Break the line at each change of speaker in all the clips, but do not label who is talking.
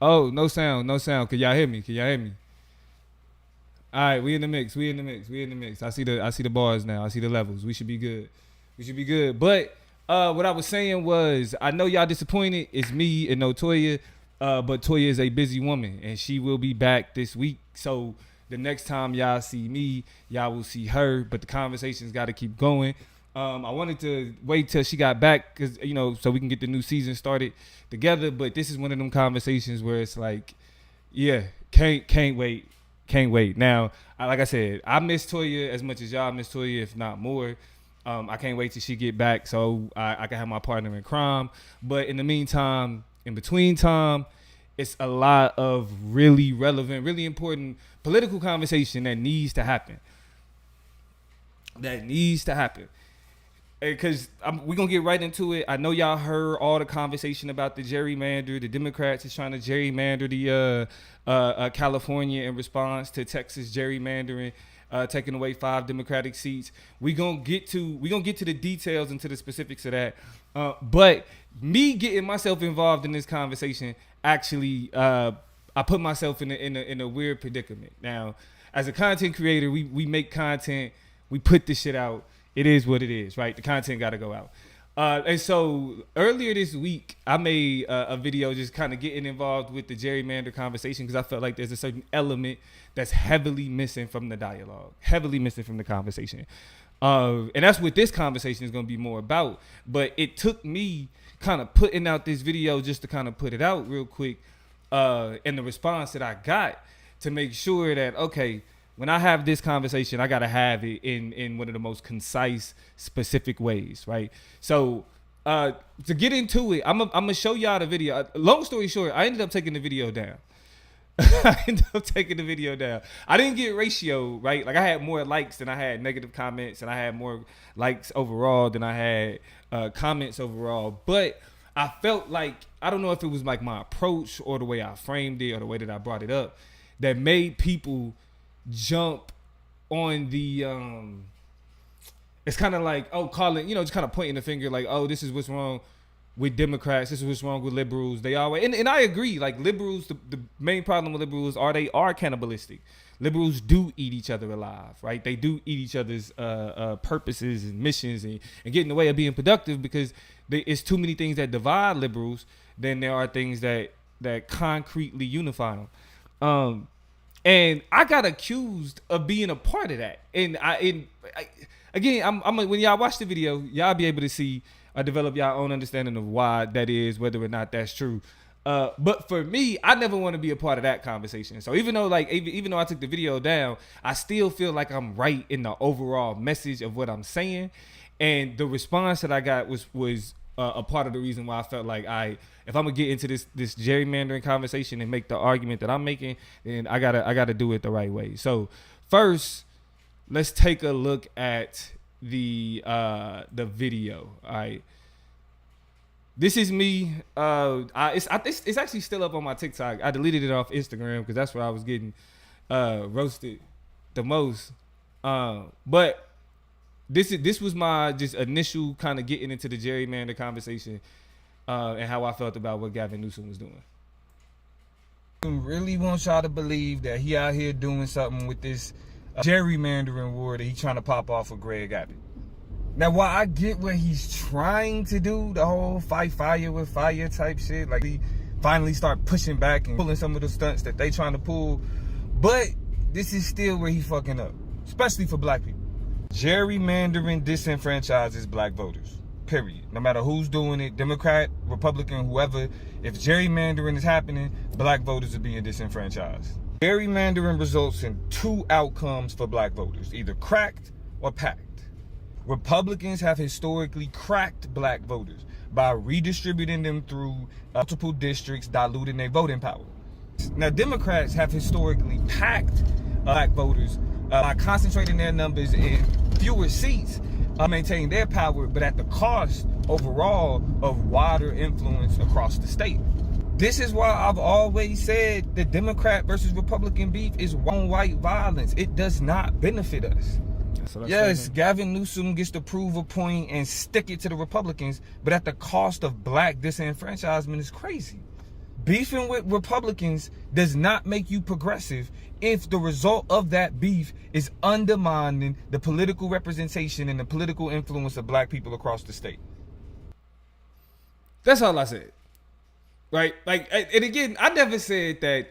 Oh, no sound, no sound. Can y'all hear me? Can y'all hear me? All right, we in the mix. We in the mix. We in the mix. I see the bars now. I see the levels. We should be good. We should be good. But what I was saying was, I know y'all disappointed. It's me and no Toya. But Toya is a busy woman, and she will be back this week. So the next time y'all see me, y'all will see her. But the conversation's got to keep going. I wanted to wait till she got back, cause so we can get the new season started together. But this is one of them conversations where it's like, yeah, can't wait. Now, like I said, I miss Toya as much as y'all miss Toya, if not more. I can't wait till she get back so I can have my partner in crime. But in the meantime, in between time, it's a lot of really relevant, really important political conversation that needs to happen. Because we're going to get right into it. I know y'all heard all the conversation about the gerrymander. The Democrats is trying to gerrymander the California in response to Texas gerrymandering, taking away 5 Democratic seats. We're going to get to the details and to the specifics of that. But me getting myself involved in this conversation, actually, I put myself in a weird predicament. Now, as a content creator, we make content, we put this shit out. It is what it is, right? The content got to go out. And so earlier this week, I made a video just kind of getting involved with the gerrymander conversation because I felt like there's a certain element that's heavily missing from the dialogue, heavily missing from the conversation. And that's what this conversation is going to be more about. But it took me kind of putting out this video just to kind of put it out real quick and the response that I got to make sure that, okay, when I have this conversation, I got to have it in one of the most concise, specific ways, right? So to get into it, I'm going to show y'all the video. Long story short, I ended up taking the video down. I didn't get ratio, right? Like I had more likes than I had negative comments, and I had more likes overall than I had comments overall. But I felt like, I don't know if it was like my approach or the way I framed it or the way that I brought it up that made people jump on the it's kind of like, oh, calling, just kind of pointing the finger like, oh, this is what's wrong with Democrats, this is what's wrong with liberals. They always, and I agree, like liberals, the main problem with liberals they are cannibalistic. Liberals do eat each other alive, right? They do eat each other's purposes and missions and get in the way of being productive because it's too many things that divide liberals than there are things that concretely unify them. And I got accused of being a part of that. And again, when y'all watch the video, y'all be able to see or develop y'all own understanding of why that is, whether or not that's true. But for me, I never want to be a part of that conversation. So even though I took the video down, I still feel like I'm right in the overall message of what I'm saying. And the response that I got was a part of the reason why I felt like if I'm gonna get into this gerrymandering conversation and make the argument that I'm making, then I gotta do it the right way. So first, let's take a look at the video. All right, this is me. It's actually still up on my TikTok. I deleted it off Instagram because that's where I was getting roasted the most. But this was my just initial kind of getting into the gerrymander conversation and how I felt about what Gavin Newsom was doing. I really want y'all to believe that he out here doing something with this gerrymandering war that he's trying to pop off with Greg Abbott. Now, while I get what he's trying to do, the whole fight fire with fire type shit, like he finally start pushing back and pulling some of the stunts that they trying to pull, but this is still where he fucking up, especially for black people. Gerrymandering disenfranchises black voters, period. No matter who's doing it, Democrat, Republican, whoever, if gerrymandering is happening, black voters are being disenfranchised. Gerrymandering results in 2 outcomes for black voters, either cracked or packed. Republicans have historically cracked black voters by redistributing them through multiple districts, diluting their voting power. Now, Democrats have historically packed black voters by concentrating their numbers in fewer seats, maintaining their power, but at the cost overall of wider influence across the state. This is why I've always said the Democrat versus Republican beef is white violence. It does not benefit us. Yes, Gavin Newsom gets to prove a point and stick it to the Republicans, but at the cost of black disenfranchisement is crazy. Beefing with Republicans does not make you progressive if the result of that beef is undermining the political representation and the political influence of black people across the state. That's all I said. Right? Like, and again, I never said that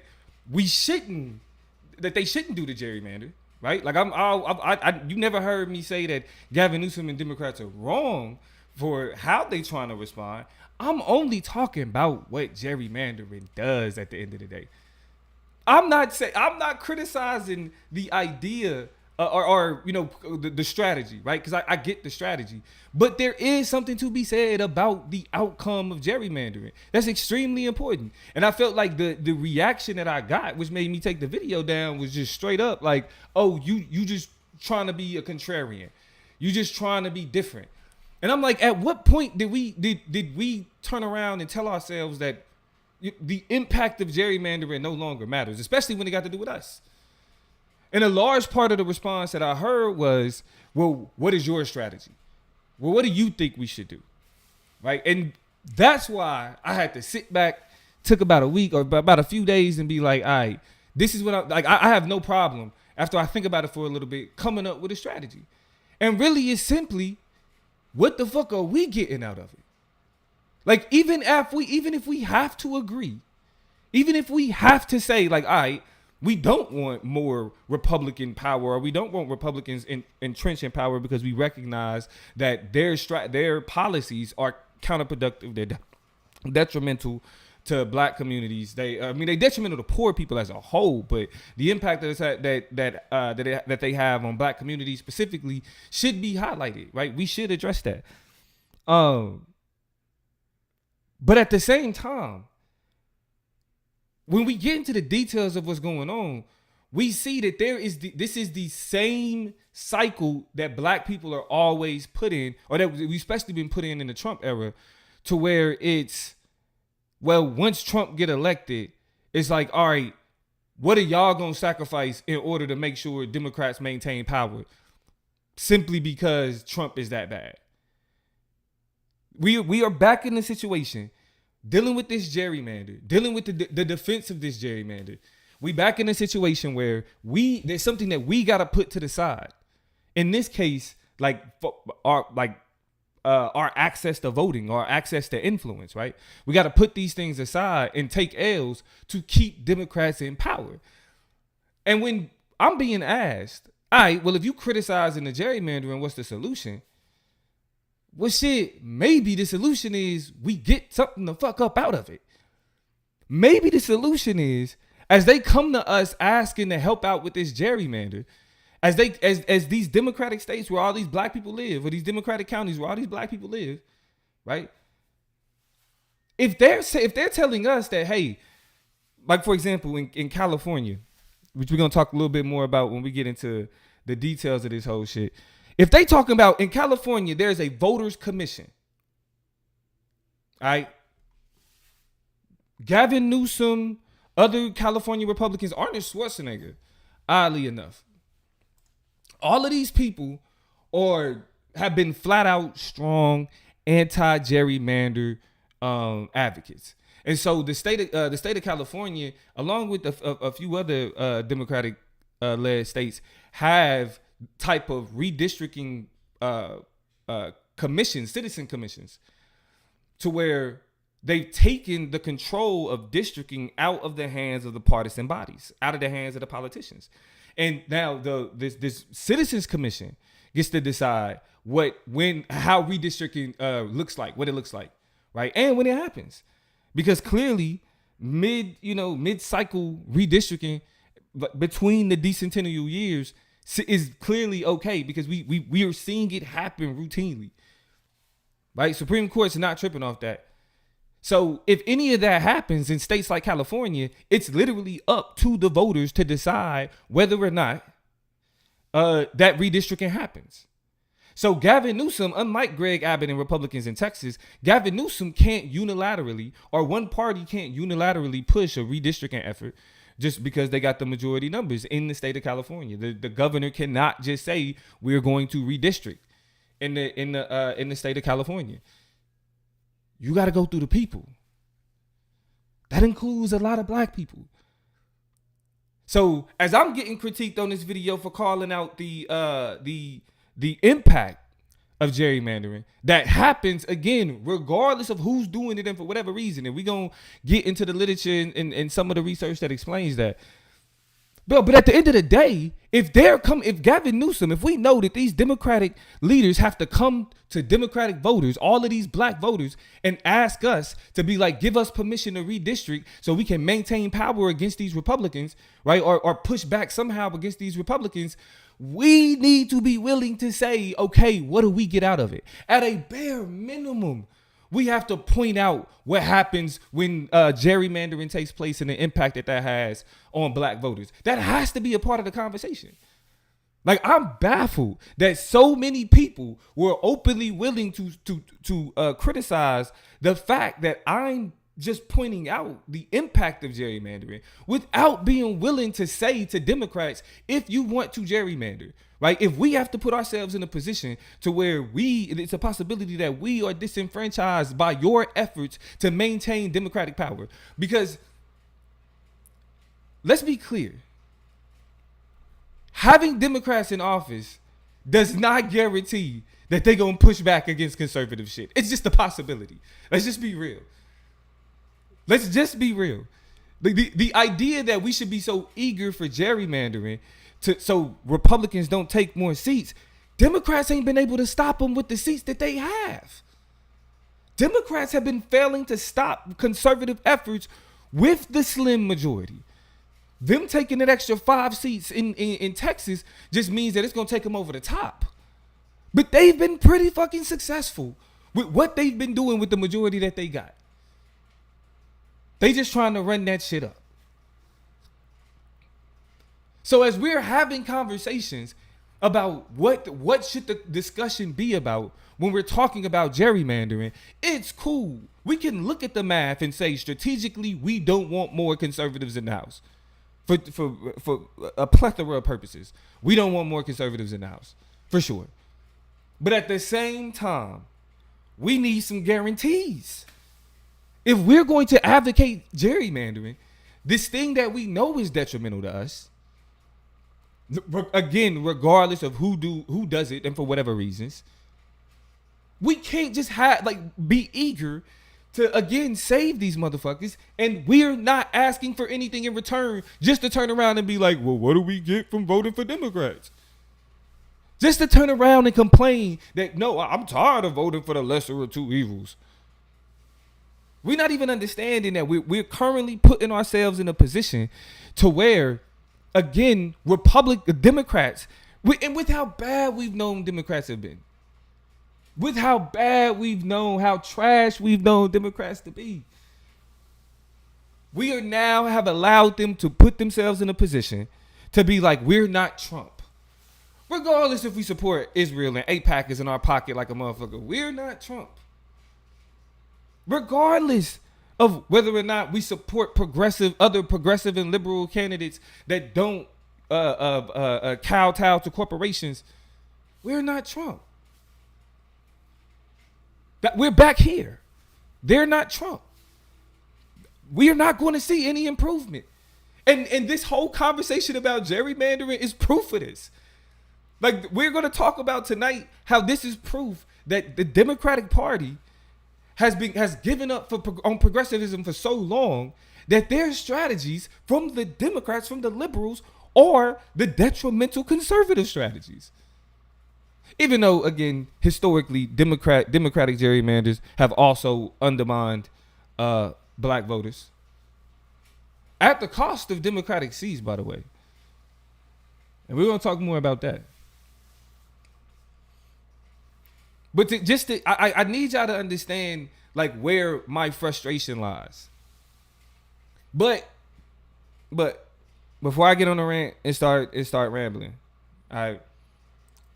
they shouldn't do the gerrymander. Right? Like, you never heard me say that Gavin Newsom and Democrats are wrong for how they trying to respond. I'm only talking about what gerrymandering does at the end of the day. I'm not criticizing the idea or the strategy, right? Because I get the strategy, but there is something to be said about the outcome of gerrymandering. That's extremely important. And I felt like the reaction that I got, which made me take the video down, was just straight up like, oh, you just trying to be a contrarian, you just trying to be different. And I'm like, at what point did we turn around and tell ourselves that the impact of gerrymandering no longer matters, especially when it got to do with us? And a large part of the response that I heard was, well, what is your strategy? Well, what do you think we should do? Right? And that's why I had to sit back, took about a week or about a few days and be like, all right, this is what I have no problem, after I think about it for a little bit, coming up with a strategy. And really it's simply, what the fuck are we getting out of it? Like, even if we have to agree, even if we have to say, like, all right, we don't want more Republican power, or we don't want Republicans entrenched in power because we recognize that their policies are counterproductive, they're detrimental to black communities. They're detrimental to poor people as a whole, but the impact that they have on black communities specifically should be highlighted, right? We should address that. But at the same time, when we get into the details of what's going on, we see that this is the same cycle that black people are always put in, or that we've especially been put in the Trump era, to where it's, well, once Trump get elected, it's like, all right, what are y'all gonna sacrifice in order to make sure Democrats maintain power? Simply because Trump is that bad. We are back in the situation, dealing with this gerrymander, dealing with the defense of this gerrymander. We back in a situation where there's something that we gotta put to the side. In this case, our access to voting, our access to influence, right? We got to put these things aside and take L's to keep Democrats in power. And when I'm being asked, all right, well, if you criticizing the gerrymandering, what's the solution? Well, shit, maybe the solution is we get something the fuck up out of it. Maybe the solution is, as they come to us asking to help out with this gerrymander, as these Democratic states where all these black people live, or these Democratic counties where all these black people live, right? If they're telling us that, hey, like for example, in California, which we're gonna talk a little bit more about when we get into the details of this whole shit. If they talking about in California, there's a voters commission. All right. Gavin Newsom, other California Republicans, Arnold Schwarzenegger, oddly enough. All of these people have been flat out strong anti-gerrymander advocates, and so the state of California, along with a few other Democratic led states, have type of redistricting commissions, citizen commissions, to where they've taken the control of districting out of the hands of the partisan bodies, out of the hands of the politicians. And now this citizens commission gets to decide how redistricting looks like, what it looks like, right? And when it happens, because clearly mid-cycle redistricting between the decennial years is clearly okay, because we are seeing it happen routinely, right? Supreme Court's not tripping off that. So if any of that happens in states like California, it's literally up to the voters to decide whether or not that redistricting happens. So Gavin Newsom, unlike Greg Abbott and Republicans in Texas, Gavin Newsom can't unilaterally, or one party can't unilaterally push a redistricting effort just because they got the majority numbers in the state of California. The governor cannot just say we're going to redistrict in the state of California. You got to go through the people. That includes a lot of black people. So as I'm getting critiqued on this video for calling out the impact of gerrymandering, that happens again regardless of who's doing it and for whatever reason, and we're gonna get into the literature and some of the research that explains that. But at the end of the day, if Gavin Newsom, if we know that these Democratic leaders have to come to Democratic voters, all of these black voters, and ask us to be like, give us permission to redistrict so we can maintain power against these Republicans, right? Or push back somehow against these Republicans, we need to be willing to say, okay, what do we get out of it? At a bare minimum, we have to point out what happens when gerrymandering takes place and the impact that has on black voters. That has to be a part of the conversation. Like, I'm baffled that so many people were openly willing to criticize the fact that I'm just pointing out the impact of gerrymandering without being willing to say to Democrats, if you want to gerrymander, right? If we have to put ourselves in a position to where it's a possibility that we are disenfranchised by your efforts to maintain Democratic power. Because let's be clear, having Democrats in office does not guarantee that they're going to push back against conservative shit. It's just a possibility. Let's just be real. Let's just be real. The idea that we should be so eager for gerrymandering so Republicans don't take more seats, Democrats ain't been able to stop them with the seats that they have. Democrats have been failing to stop conservative efforts with the slim majority. Them taking an extra 5 seats in Texas just means that it's going to take them over the top. But they've been pretty fucking successful with what they've been doing with the majority that they got. They just trying to run that shit up. So as we're having conversations about what should the discussion be about when we're talking about gerrymandering, it's cool. We can look at the math and say strategically we don't want more conservatives in the House. For a plethora of purposes. We don't want more conservatives in the House, for sure. But at the same time, we need some guarantees. If we're going to advocate gerrymandering, this thing that we know is detrimental to us, again, regardless of who does it and for whatever reasons, we can't just be eager to, again, save these motherfuckers, and we're not asking for anything in return just to turn around and be like, well, what do we get from voting for Democrats? Just to turn around and complain that, no, I'm tired of voting for the lesser of two evils. We're not even understanding that we're currently putting ourselves in a position to where, again, Democrats, and with how bad we've known Democrats have been, with how bad we've known, how trash we've known Democrats to be, we are now have allowed them to put themselves in a position to be like, we're not Trump. Regardless if we support Israel and AIPAC is in our pocket like a motherfucker, we're not Trump. Regardless of whether or not we support other progressive and liberal candidates that don't kowtow to corporations, we're not Trump. We're back here. They're not Trump. We are not going to see any improvement. And this whole conversation about gerrymandering is proof of this. Like, we're going to talk about tonight how this is proof that the Democratic Party has given up on progressivism for so long that their strategies from the Democrats, from the liberals, are the detrimental conservative strategies. Even though, again, historically, Democratic gerrymanders have also undermined black voters. At the cost of Democratic seats, by the way. And we're going to talk more about that. But I need y'all to understand, like, where my frustration lies. But before I get on the rant and start rambling, I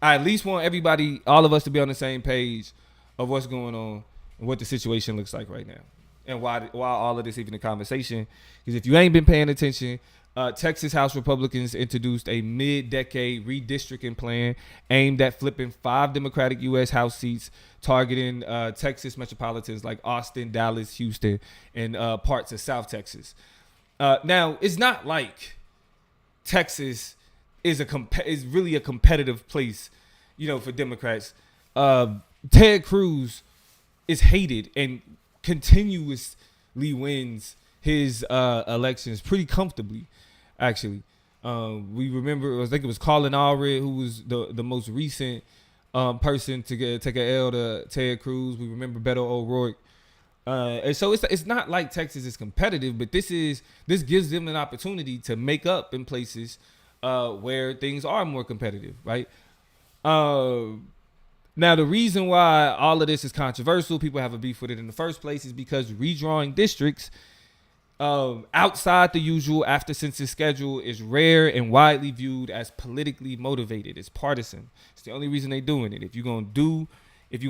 at least want everybody, all of us, to be on the same page of what's going on and what the situation looks like right now, and why all of this even a conversation. Because if you ain't been paying attention, Texas House Republicans introduced a mid-decade redistricting plan aimed at flipping 5 Democratic U.S. House seats, targeting Texas metropolitans like Austin, Dallas, Houston, and parts of South Texas. Now, it's not like Texas is really a competitive place, for Democrats. Ted Cruz is hated and continuously wins his elections pretty comfortably, actually. We remember, I think it was Colin Allred who was the most recent person to take an L to Ted Cruz. We remember Beto O'Rourke. And so it's not like Texas is competitive, but this gives them an opportunity to make up in places where things are more competitive, right? Now, the reason why all of this is controversial, people have a beef with it in the first place, is because redrawing districts outside the usual after census schedule is rare and widely viewed as politically motivated. It's partisan. It's the only reason they're doing it. If you're gonna do a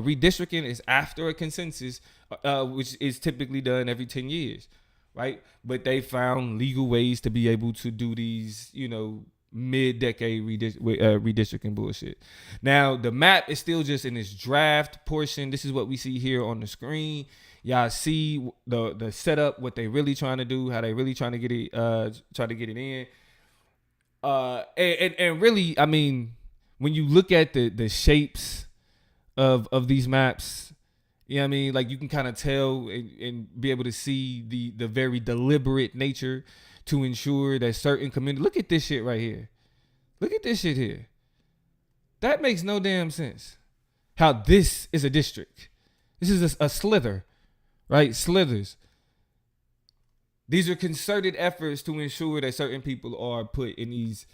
redistricting, it's after a consensus, which is typically done every 10 years, right? But they found legal ways to be able to do these, mid-decade redistricting bullshit. Now, the map is still just in this draft portion. This is what we see here on the screen. Y'all see the setup, what they really trying to do, how they really trying to get it in. And really, I mean, when you look at the shapes of these maps, I mean, like, you can kind of tell and be able to see the very deliberate nature to ensure that certain communities. Look at this shit right here. Look at this shit here. That makes no damn sense. How this is a district. This is a slither, right? Slithers. These are concerted efforts to ensure that certain people are put in these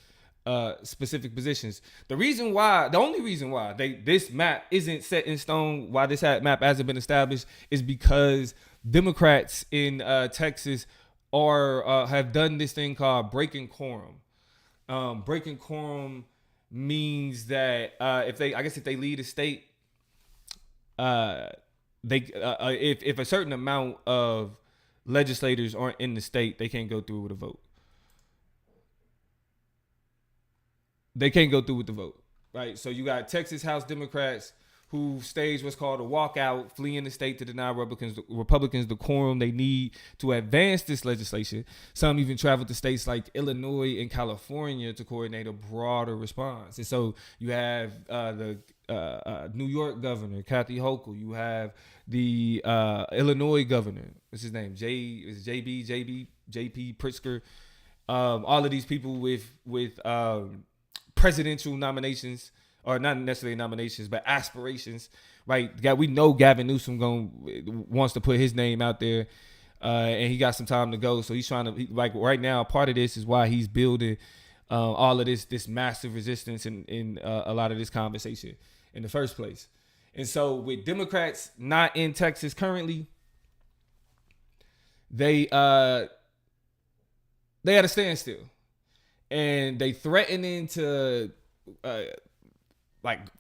specific positions. The only reason why this map isn't set in stone, why this map hasn't been established, is because Democrats in Texas have done this thing called breaking quorum. Breaking quorum means that if they lead a state, if a certain amount of legislators aren't in the state, they can't go through with a vote. Right? So you got Texas House Democrats who staged what's called a walkout, fleeing the state to deny Republicans the quorum they need to advance this legislation. Some even traveled to states like Illinois and California to coordinate a broader response. And so you have the New York governor, Kathy Hochul. You have the Illinois governor. What's his name? JP Pritzker. All of these people with presidential nominations, or not necessarily nominations, but aspirations, right? We know Gavin Newsom wants to put his name out there, and he got some time to go. So he's trying to, right now, part of this is why he's building all of this massive resistance in a lot of this conversation in the first place. And so with Democrats not in Texas currently, they at a standstill, and they threatening to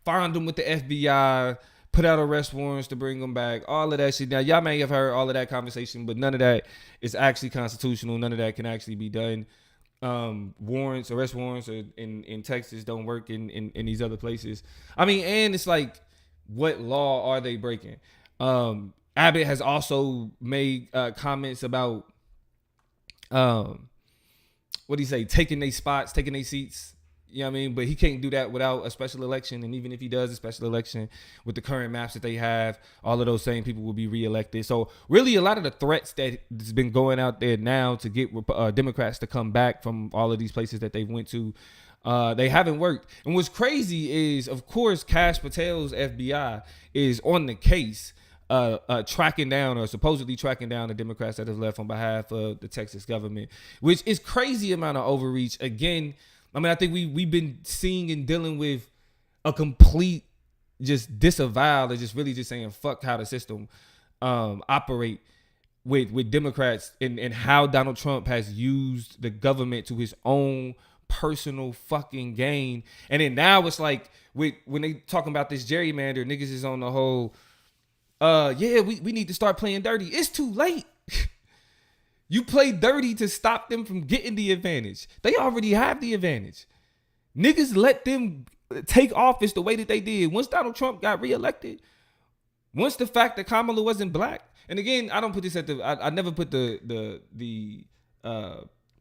find them with the FBI, put out arrest warrants to bring them back, all of that shit. Now, y'all may have heard all of that conversation, but none of that is actually constitutional. None of that can actually be done. Arrest warrants in Texas don't work in these other places. I mean, and it's like, what law are they breaking? Abbott has also made comments about, what do you say, taking their spots, taking their seats. You know what I mean? But he can't do that without a special election. And even if he does a special election with the current maps that they have, all of those same people will be reelected. So really, a lot of the threats that's been going out there now to get Democrats to come back from all of these places that they went to, they haven't worked. And what's crazy is, of course, Kash Patel's FBI is on the case, tracking down, or supposedly tracking down, the Democrats that have left on behalf of the Texas government, which is crazy amount of overreach. Again, I mean, I think we've been seeing and dealing with a complete just disavow, or just really just saying fuck how the system operate with Democrats, and how Donald Trump has used the government to his own personal fucking gain. And then now it's like, when they talking about this gerrymander, niggas is on the whole, we need to start playing dirty. It's too late. You play dirty to stop them from getting the advantage. They already have the advantage. Niggas let them take office the way that they did. Once Donald Trump got reelected, once the fact that Kamala wasn't black, and again, I don't put this at the. I never put the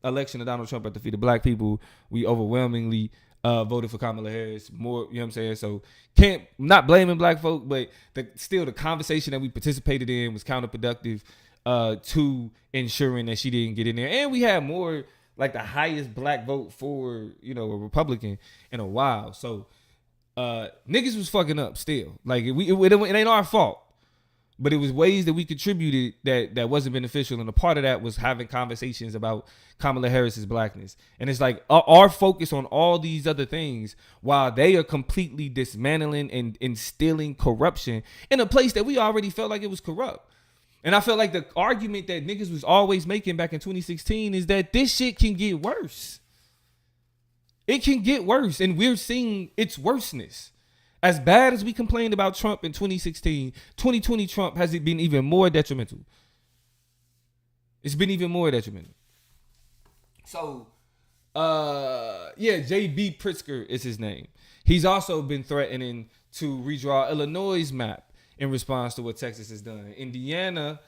election of Donald Trump at the feet of black people. We overwhelmingly voted for Kamala Harris. More, you know what I'm saying? So can't not blaming black folk, but still the conversation that we participated in was counterproductive to ensuring that she didn't get in there. And we had more, like the highest black vote for, a Republican in a while. So niggas was fucking up still. Like it ain't our fault. But it was ways that we contributed that wasn't beneficial. And a part of that was having conversations about Kamala Harris's blackness. And it's like our focus on all these other things while they are completely dismantling and instilling corruption in a place that we already felt like it was corrupt. And I felt like the argument that niggas was always making back in 2016 is that this shit can get worse. It can get worse. And we're seeing its worseness. As bad as we complained about Trump in 2016, 2020 Trump has been even more detrimental. It's been even more detrimental. So, J.B. Pritzker is his name. He's also been threatening to redraw Illinois' map in response to what Texas has done. Indiana,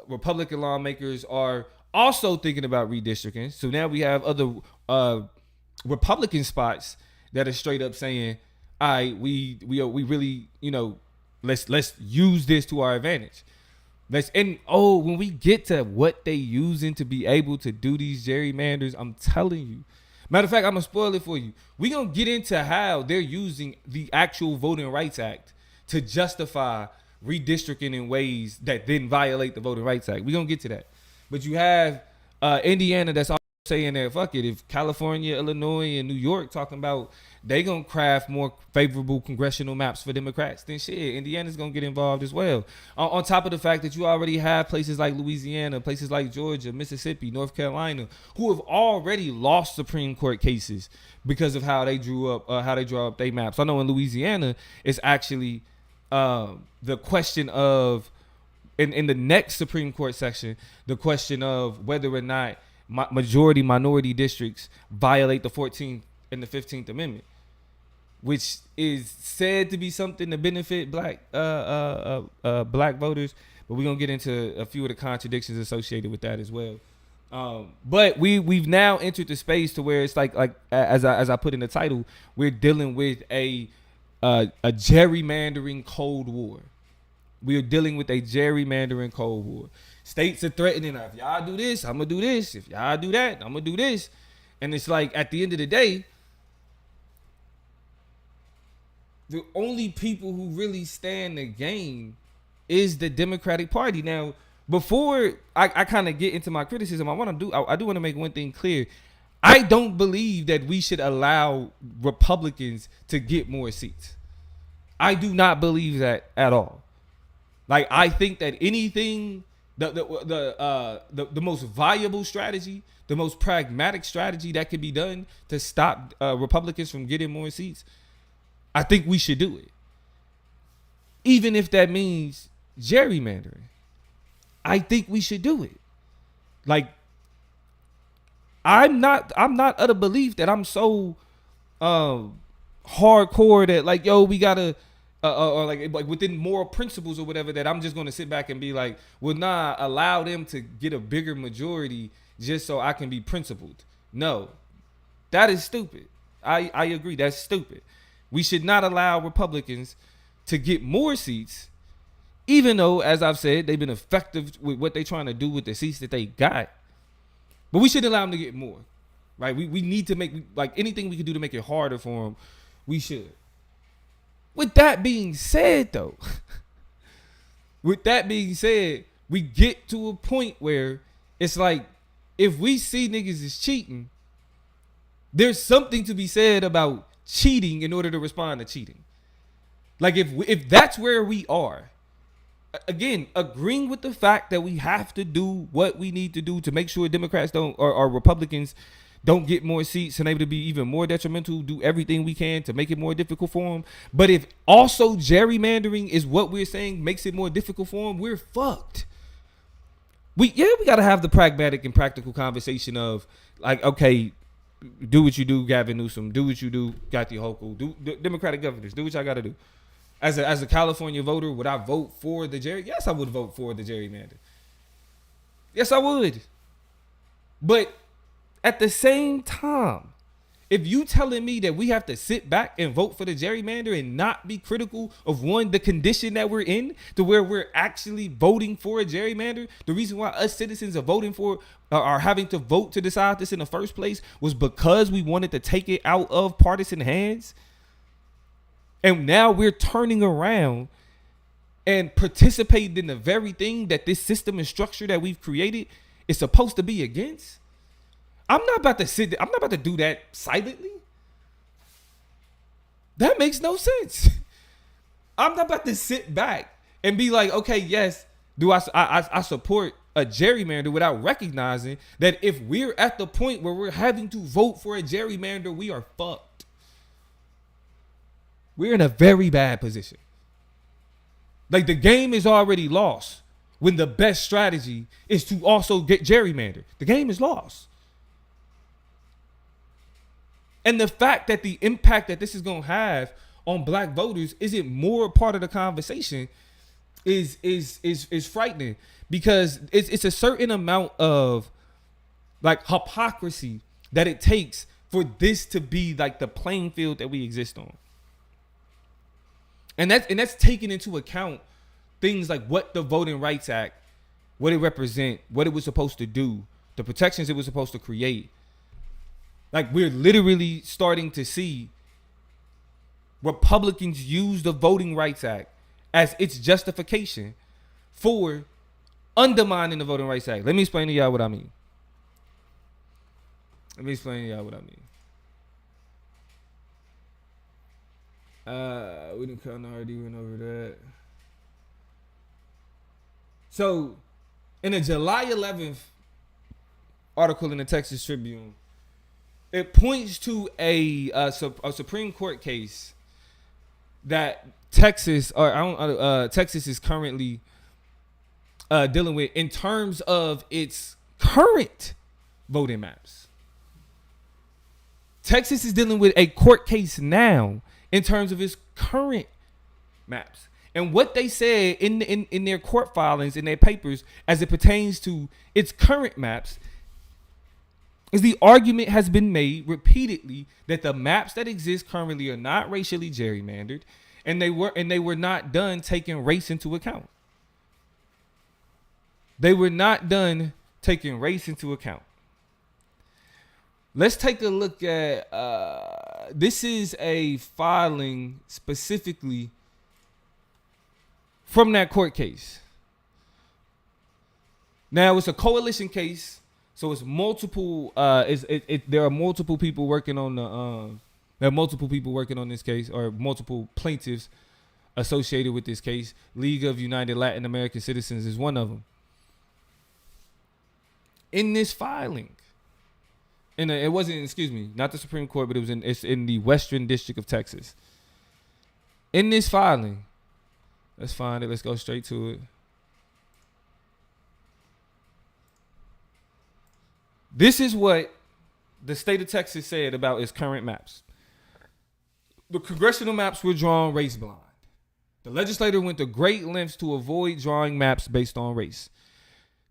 Republican lawmakers are also thinking about redistricting. So now we have other Republican spots that are straight up saying, all right, we really, let's use this to our advantage. When we get to what they using to be able to do these gerrymanders, I'm telling you. Matter of fact, I'm gonna spoil it for you. We gonna get into how they're using the actual Voting Rights Act to justify redistricting in ways that didn't violate the Voting Rights Act. We gonna get to that. But you have Indiana that's also saying that fuck it, if California, Illinois, and New York talking about they gonna craft more favorable congressional maps for Democrats, then shit, Indiana's gonna get involved as well. On top of the fact that you already have places like Louisiana, places like Georgia, Mississippi, North Carolina, who have already lost Supreme Court cases because of how they draw up their maps. I know in Louisiana, it's actually the question of in the next Supreme Court section, the question of whether or not majority minority districts violate the 14th and the 15th Amendment, which is said to be something to benefit black voters, but we're gonna get into a few of the contradictions associated with that as well. But we've now entered the space to where it's like as I put in the title, we're dealing with a gerrymandering Cold War. We are dealing with a gerrymandering Cold War. States are threatening, if y'all do this, I'm gonna do this. If y'all do that, I'm gonna do this. And it's like at the end of the day, the only people who really stand the game is the Democratic Party. Now, before I kind of get into my criticism, I do want to make one thing clear. I don't believe that we should allow Republicans to get more seats. I do not believe that at all. Like, I think that anything, the most viable strategy, the most pragmatic strategy that could be done to stop Republicans from getting more seats, I think we should do it. Even if that means gerrymandering. I think we should do it. Like, I'm not of the belief that I'm so hardcore that like, yo, we gotta or like within moral principles or whatever, that I'm just gonna sit back and be like, well, nah, allow them to get a bigger majority just so I can be principled. No, that is stupid. I agree, that's stupid. We should not allow Republicans to get more seats, even though, as I've said, they've been effective with what they're trying to do with the seats that they got. But we shouldn't allow them to get more, right? We need to make, like, anything we can do to make it harder for them, we should. With that being said, though, we get to a point where it's like, if we see niggas is cheating, there's something to be said about cheating in order to respond to cheating. Like, if that's where we are, again, agreeing with the fact that we have to do what we need to do to make sure Democrats don't, or Republicans don't get more seats and able to be even more detrimental, do everything we can to make it more difficult for them. But if also gerrymandering is what we're saying makes it more difficult for them, we're fucked. We got to have the pragmatic and practical conversation of like, okay, do what you do, Gavin Newsom. Do what you do, Kathy Hochul. Do Democratic governors. Do what y'all got to do. As a California voter, would I vote for the Jerry? Yes, I would vote for the gerrymander. Yes, I would. But at the same time, if you telling me that we have to sit back and vote for the gerrymander and not be critical of the condition that we're in, to where we're actually voting for a gerrymander, the reason why us citizens are voting for are having to vote to decide this in the first place was because we wanted to take it out of partisan hands. And now we're turning around and participating in the very thing that this system and structure that we've created is supposed to be against. I'm not about to do that silently. That makes no sense. I'm not about to sit back and be like, okay, yes, I support a gerrymander without recognizing that if we're at the point where we're having to vote for a gerrymander, we are fucked. We're in a very bad position. Like, the game is already lost when the best strategy is to also get gerrymandered. The game is lost. And the fact that the impact that this is going to have on black voters isn't more part of the conversation is frightening, because it's a certain amount of like hypocrisy that it takes for this to be like the playing field that we exist on. And that's taking into account things like what the Voting Rights Act, what it represent, what it was supposed to do, the protections it was supposed to create. Like, we're literally starting to see Republicans use the Voting Rights Act as its justification for undermining the Voting Rights Act. Let me explain to y'all what I mean. We didn't kind of already went over that. So, in a July 11th article in the Texas Tribune, it points to a Supreme Court case that Texas is currently dealing with in terms of its current voting maps. Texas is dealing with a court case now in terms of its current maps. And what they said in their court filings, in their papers, as it pertains to its current maps, is the argument has been made repeatedly that the maps that exist currently are not racially gerrymandered, and they were not done taking race into account. Let's take a look at this is a filing specifically from that court case. Now, it's a coalition case, so it's multiple. There are multiple people working on this case, or multiple plaintiffs associated with this case. League of United Latin American Citizens is one of them. In this filing, it wasn't, not the Supreme Court, but it's in the Western District of Texas. In this filing, let's find it. Let's go straight to it. This is what the state of Texas said about its current maps. The congressional maps were drawn race blind. The legislature went to great lengths to avoid drawing maps based on race.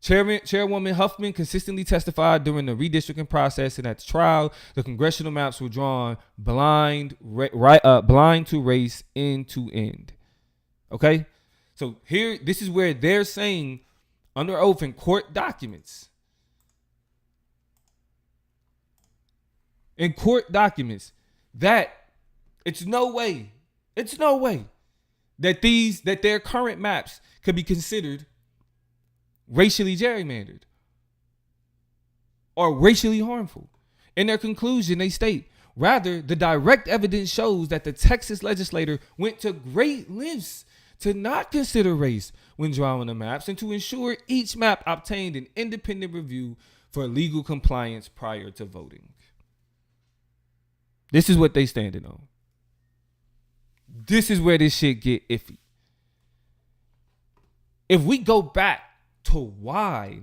Chairwoman Huffman consistently testified during the redistricting process and at the trial, the congressional maps were drawn blind to race end to end. Okay? So here, this is where they're saying under oath in court documents, that it's no way that their current maps could be considered racially gerrymandered or racially harmful. In their conclusion, they state, rather, the direct evidence shows that the Texas legislature went to great lengths to not consider race when drawing the maps and to ensure each map obtained an independent review for legal compliance prior to voting. This is what they standing on. This is where this shit get iffy. If we go back to why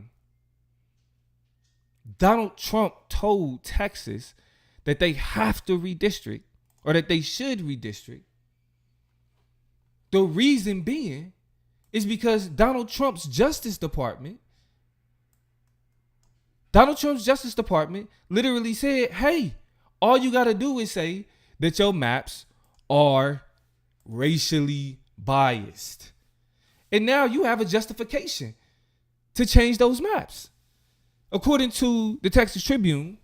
Donald Trump told Texas that they have to redistrict or that they should redistrict. The reason being is because Donald Trump's Justice Department literally said, hey, all you got to do is say that your maps are racially biased. And now you have a justification to change those maps. According to the Texas Tribune,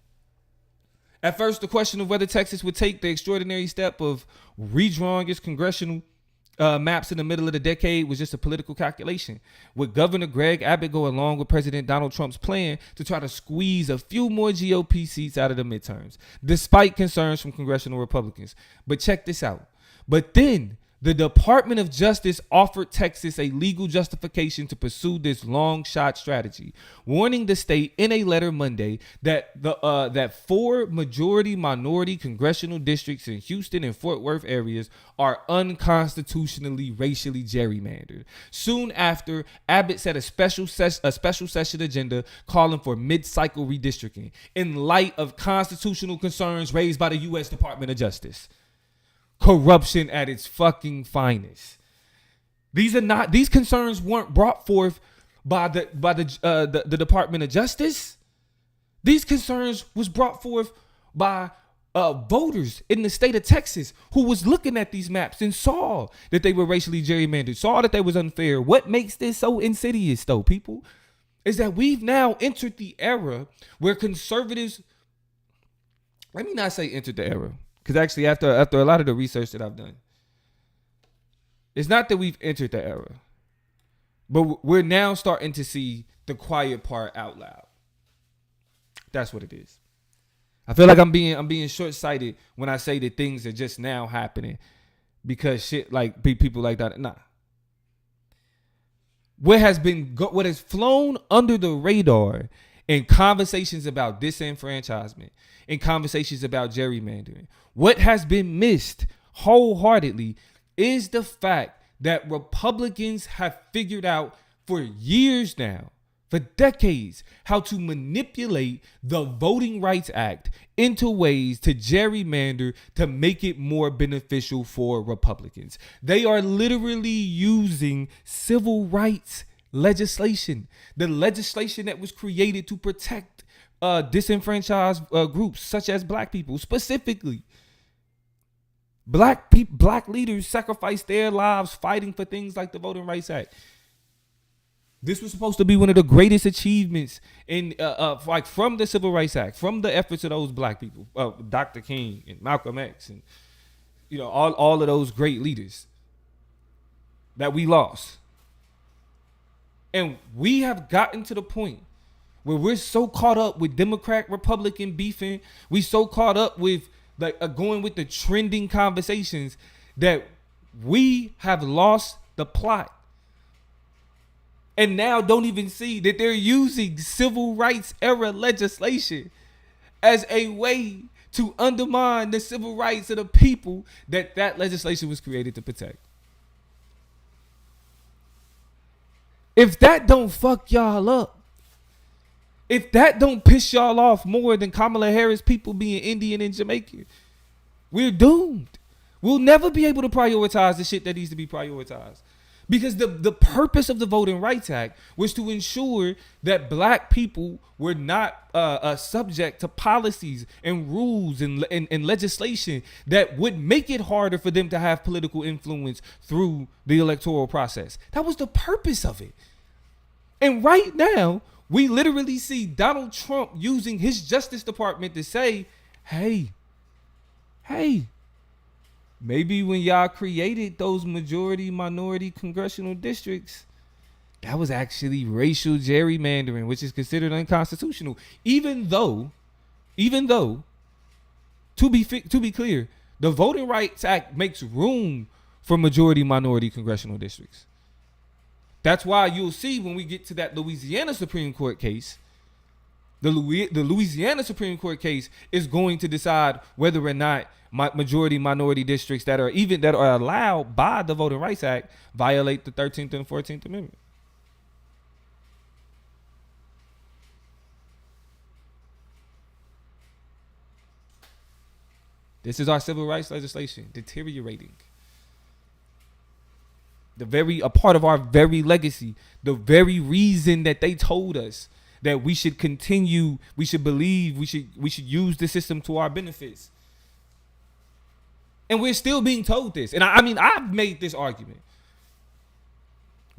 at first the question of whether Texas would take the extraordinary step of redrawing its congressional maps in the middle of the decade was just a political calculation, with Governor Greg Abbott go along with President Donald Trump's plan to try to squeeze a few more GOP seats out of the midterms, despite concerns from congressional Republicans. But check this out. But then the Department of Justice offered Texas a legal justification to pursue this long shot strategy, warning the state in a letter Monday that that 4 majority-minority congressional districts in Houston and Fort Worth areas are unconstitutionally racially gerrymandered. Soon after, Abbott set a special session agenda calling for mid-cycle redistricting in light of constitutional concerns raised by the U.S. Department of Justice. Corruption at its fucking finest. These concerns weren't brought forth by the Department of Justice. These concerns was brought forth by voters in the state of Texas who was looking at these maps and saw that they were racially gerrymandered, saw that they was unfair. What makes this so insidious, though, people, is that we've now entered the era where conservatives, let me not say entered the era, because actually, after a lot of the research that I've done, it's not that we've entered the era, but we're now starting to see the quiet part out loud. That's what it is. I feel like I'm being short-sighted when I say that things are just now happening because shit like people like that. Nah. What has flown under the radar in conversations about disenfranchisement, in conversations about gerrymandering, what has been missed wholeheartedly is the fact that Republicans have figured out for years now, for decades, how to manipulate the Voting Rights Act into ways to gerrymander to make it more beneficial for Republicans. They are literally using civil rights legislation, the legislation that was created to protect disenfranchised groups such as black people. Specifically, black leaders sacrificed their lives fighting for things like the Voting Rights Act. This was supposed to be one of the greatest achievements in from the Civil Rights Act, from the efforts of those black people, Dr. King and Malcolm X, and all of those great leaders that we lost. And we have gotten to the point where we're so caught up with Democrat, Republican beefing, we so caught up with going with the trending conversations that we have lost the plot. And now don't even see that they're using civil rights era legislation as a way to undermine the civil rights of the people that legislation was created to protect. If that don't fuck y'all up, if that don't piss y'all off more than Kamala Harris people being Indian and Jamaican, we're doomed. We'll never be able to prioritize the shit that needs to be prioritized. Because the purpose of the Voting Rights Act was to ensure that black people were not subject to policies and rules and legislation that would make it harder for them to have political influence through the electoral process. That was the purpose of it. And right now, we literally see Donald Trump using his Justice Department to say, hey, maybe when y'all created those majority-minority congressional districts, that was actually racial gerrymandering, which is considered unconstitutional. Even though, to be clear, the Voting Rights Act makes room for majority-minority congressional districts. That's why you'll see when we get to that Louisiana Supreme Court case, the Louisiana Supreme Court case is going to decide whether or not majority minority districts that are allowed by the Voting Rights Act violate the 13th and 14th Amendment. This is our civil rights legislation deteriorating. A part of our very legacy, the very reason that they told us that we should continue, we should believe, we should use the system to our benefits. And we're still being told this. And I mean, I've made this argument.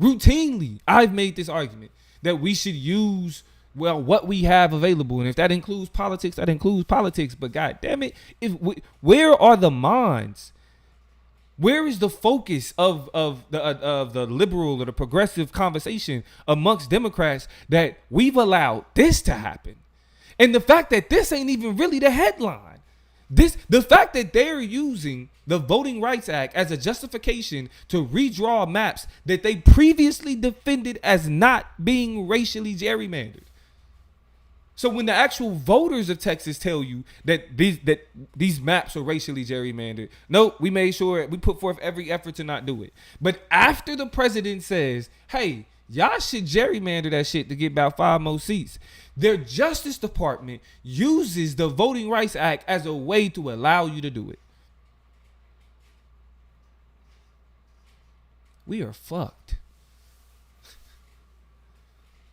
Routinely, I've made this argument that we should use, well, what we have available. And if that includes politics, that includes politics. But God damn it, where are the minds? Where is the focus of the liberal or the progressive conversation amongst Democrats that we've allowed this to happen? And the fact that this ain't even really the headline. The fact that they're using the Voting Rights Act as a justification to redraw maps that they previously defended as not being racially gerrymandered. So when the actual voters of Texas tell you that these maps are racially gerrymandered, no, we made sure we put forth every effort to not do it. But after the president says, hey, y'all should gerrymander that shit to get about 5 more seats, their Justice Department uses the Voting Rights Act as a way to allow you to do it. We are fucked.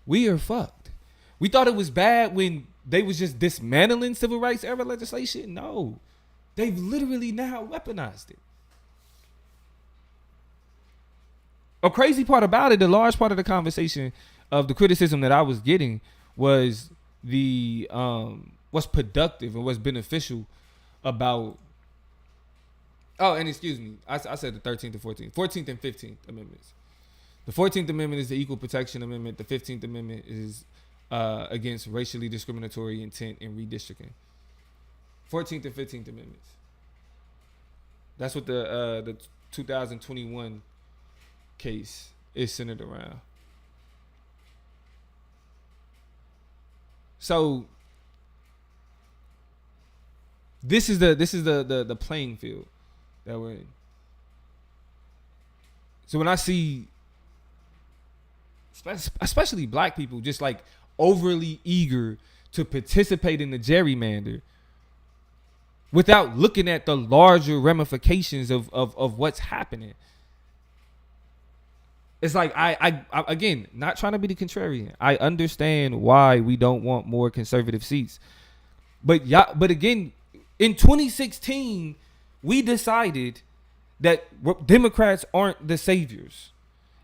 We are fucked. We thought it was bad when they was just dismantling civil rights era legislation. No, they've literally now weaponized it. A crazy part about it, the large part of the conversation of the criticism that I was getting was the what's productive and what's beneficial about. Oh, and excuse me, I said the 13th and 14th and 15th Amendments. The 14th Amendment is the Equal Protection Amendment. The 15th Amendment is against racially discriminatory intent in redistricting. 14th and 15th Amendments. That's what the 2021 case is centered around. So this is the playing field that we're in. So when I see, especially black people, just like overly eager to participate in the gerrymander without looking at the larger ramifications of what's happening. It's like I again, not trying to be the contrarian. I understand why we don't want more conservative seats. But again, in 2016, we decided that Democrats aren't the saviors.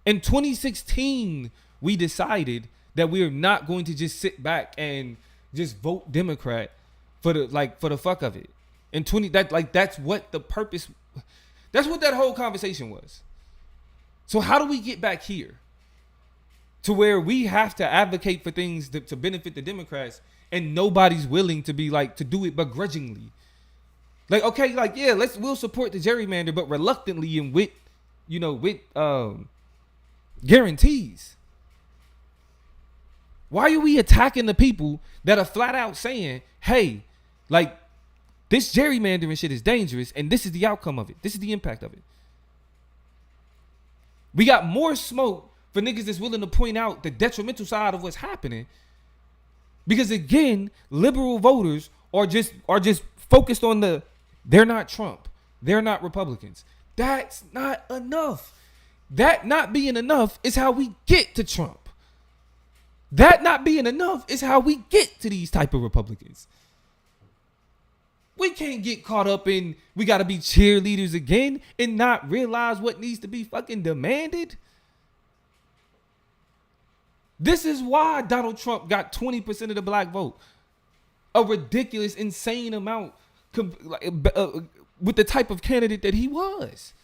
In 2016, we decided that we are not going to just sit back and just vote Democrat for the fuck of it. In that's what the purpose. That's what that whole conversation was. So how do we get back here to where we have to advocate for things to benefit the Democrats and nobody's willing to be like to do it begrudgingly? Like, okay, like, yeah, we'll support the gerrymander, but reluctantly and with guarantees. Why are we attacking the people that are flat out saying, hey, like, this gerrymandering shit is dangerous and this is the outcome of it. This is the impact of it. We got more smoke for niggas that's willing to point out the detrimental side of what's happening. Because again, liberal voters are just focused on they're not Trump. They're not Republicans. That's not enough. That not being enough is how we get to Trump. That not being enough is how we get to these type of Republicans. We can't get caught up in we got to be cheerleaders again and not realize what needs to be fucking demanded. This is why Donald Trump got 20% of the black vote. A ridiculous, insane amount with the type of candidate that he was.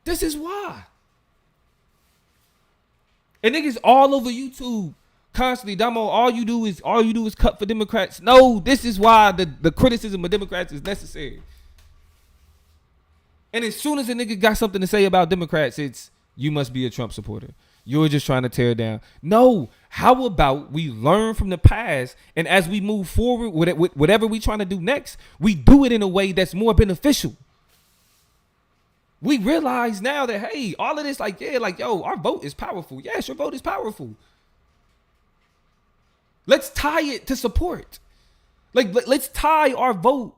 This is why. And niggas all over YouTube constantly, Damo, all you do is cut for Democrats. No, this is why the criticism of Democrats is necessary. And as soon as a nigga got something to say about Democrats, it's you must be a Trump supporter. You're just trying to tear down. No, how about we learn from the past, and as we move forward with whatever we trying to do next, we do it in a way that's more beneficial. We realize now that, hey, all of this, like, yeah, like, yo, our vote is powerful. Yes, your vote is powerful. Let's tie it to support. Like, let's tie our vote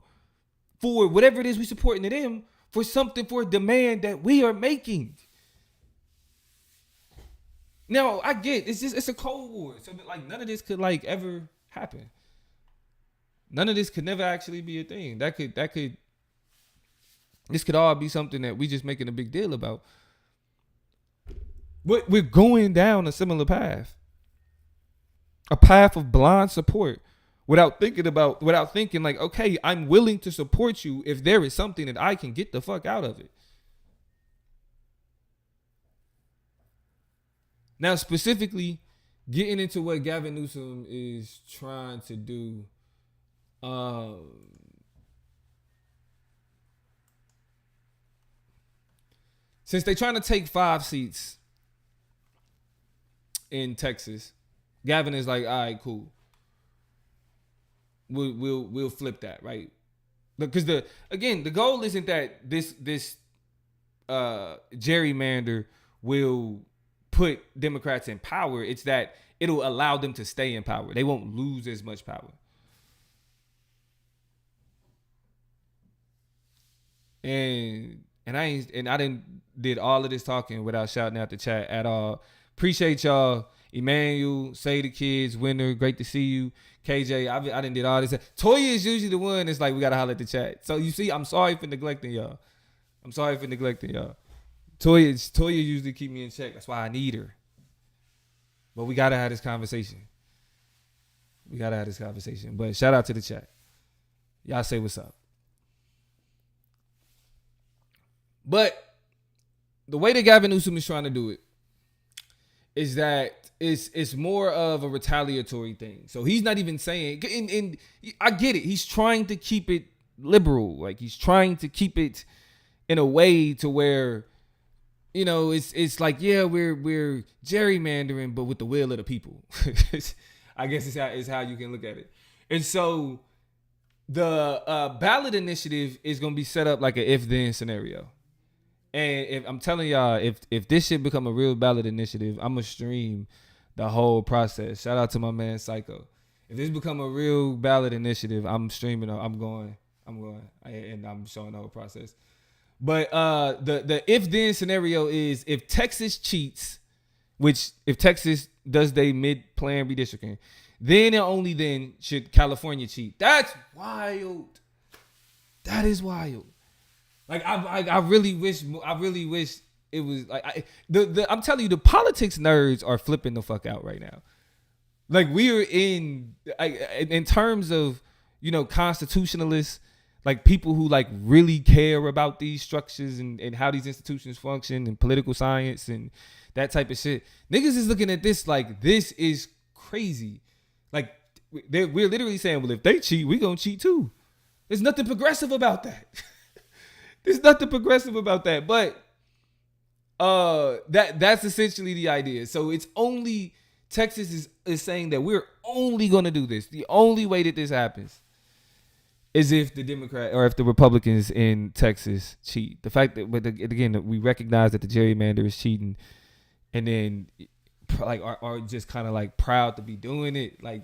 for whatever it is we supporting to them for something, for a demand that we are making. Now, I get it's a Cold War. So like none of this could like ever happen. None of this could never actually be a thing. This could all be something that we just making a big deal about. But we're going down a similar path. A path of blind support without thinking like, okay, I'm willing to support you if there is something that I can get the fuck out of it. Now, specifically, getting into what Gavin Newsom is trying to do, since they're trying to take 5 seats in Texas, Gavin is like, all right, cool. We'll flip that, right? Because the goal isn't that this gerrymander will put Democrats in power. It's that it'll allow them to stay in power. They won't lose as much power. And I didn't did all of this talking without shouting out the chat at all. Appreciate y'all. Emmanuel, Say the Kids, Winner, great to see you. KJ, I didn't did all this. Toya is usually the one that's like, we gotta holler at the chat. So you see, I'm sorry for neglecting y'all. Toya usually keep me in check. That's why I need her. But we gotta have this conversation. But shout out to the chat. Y'all say what's up. But the way that Gavin Newsom is trying to do it is that it's more of a retaliatory thing. So he's not even saying, and I get it. He's trying to keep it liberal. Like he's trying to keep it in a way to where, you know, it's like, yeah, we're gerrymandering, but with the will of the people. I guess is how you can look at it. And so the ballot initiative is going to be set up like an if-then scenario. And if I'm telling y'all, if this shit become a real ballot initiative, I'm gonna stream the whole process. Shout out to my man Psycho. If this become a real ballot initiative, I'm streaming. I'm going, and I'm showing the whole process. But the if then scenario is if Texas cheats, which if Texas does they mid-plan redistricting, then and only then should California cheat. That's wild. That is wild. Like I really wish it was like I'm telling you, the politics nerds are flipping the fuck out right now. Like we are in terms of, you know, constitutionalists, like people who like really care about these structures and how these institutions function and political science and that type of shit. Niggas is looking at this like this is crazy. Like we're literally saying, well, if they cheat, we gonna cheat too. There's nothing progressive about that. But that's essentially the idea. So it's only Texas is saying that we're only going to do this. The only way that this happens is if the Democrat or if the Republicans in Texas cheat. The fact that, but again, we recognize that the gerrymander is cheating, and then like are just kind of like proud to be doing it. Like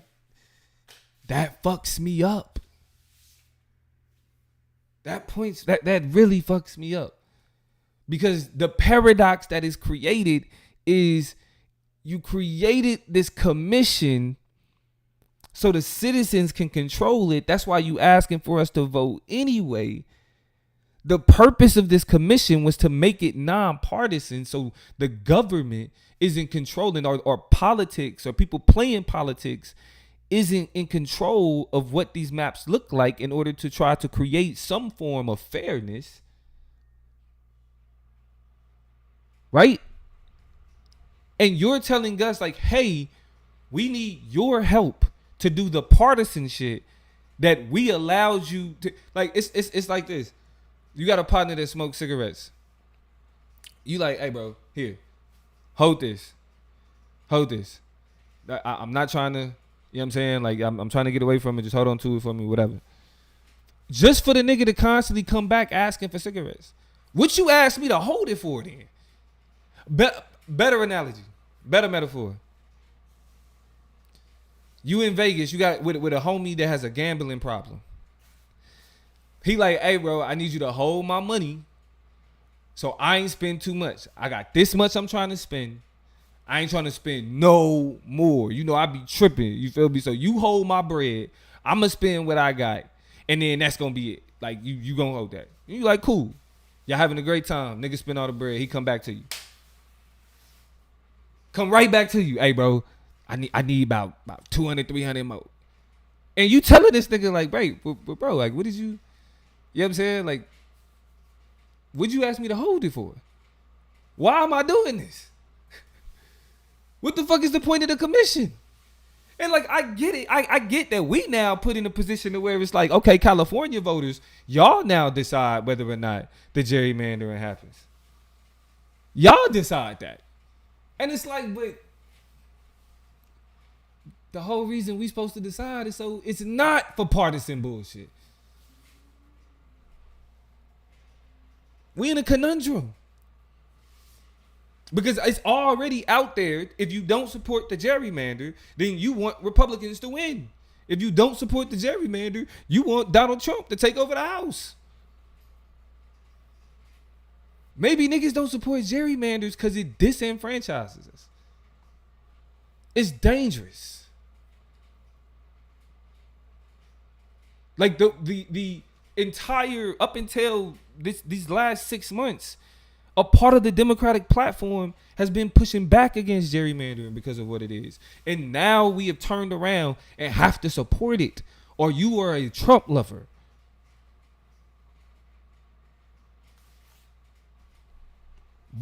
that fucks me up. That really fucks me up, because the paradox that is created is you created this commission so the citizens can control it. That's why you asking for us to vote anyway. The purpose of this commission was to make it nonpartisan, so the government isn't controlling or politics or people playing politics isn't in control of what these maps look like in order to try to create some form of fairness. Right? And you're telling us like, hey, we need your help to do the partisan shit that we allowed you to. Like, it's like this. You got a partner that smokes cigarettes. You like, hey bro, here, hold this. I'm not trying to, you know what I'm saying? Like, I'm trying to get away from it. Just hold on to it for me, whatever. Just for the nigga to constantly come back asking for cigarettes. What you asked me to hold it for then? Better analogy. Better metaphor. You in Vegas, you got with a homie that has a gambling problem. He like, hey, bro, I need you to hold my money so I ain't spend too much. I got this much I'm trying to spend. I ain't trying to spend no more. You know, I be tripping. You feel me? So you hold my bread. I'm going to spend what I got. And then that's going to be it. Like, you going to hold that. And you like, cool. Y'all having a great time. Nigga spend all the bread. He come back to you. Come right back to you. Hey, bro, I need about 200, 300 more. And you telling this nigga like, bro, like, what did you know what I'm saying? Like, what'd you ask me to hold it for? Why am I doing this? What the fuck is the point of the commission? And like, I get it. I get that we now put in a position to where it's like, okay, California voters, y'all now decide whether or not the gerrymandering happens. Y'all decide that. And it's like, but the whole reason we supposed to decide is so it's not for partisan bullshit. We in a conundrum. Because it's already out there. If you don't support the gerrymander, then you want Republicans to win. If you don't support the gerrymander, you want Donald Trump to take over the House. Maybe niggas don't support gerrymanders because it disenfranchises us. It's dangerous. Like the entire, up until these last 6 months, a part of the Democratic platform has been pushing back against gerrymandering because of what it is. And now we have turned around and have to support it, or you are a Trump lover.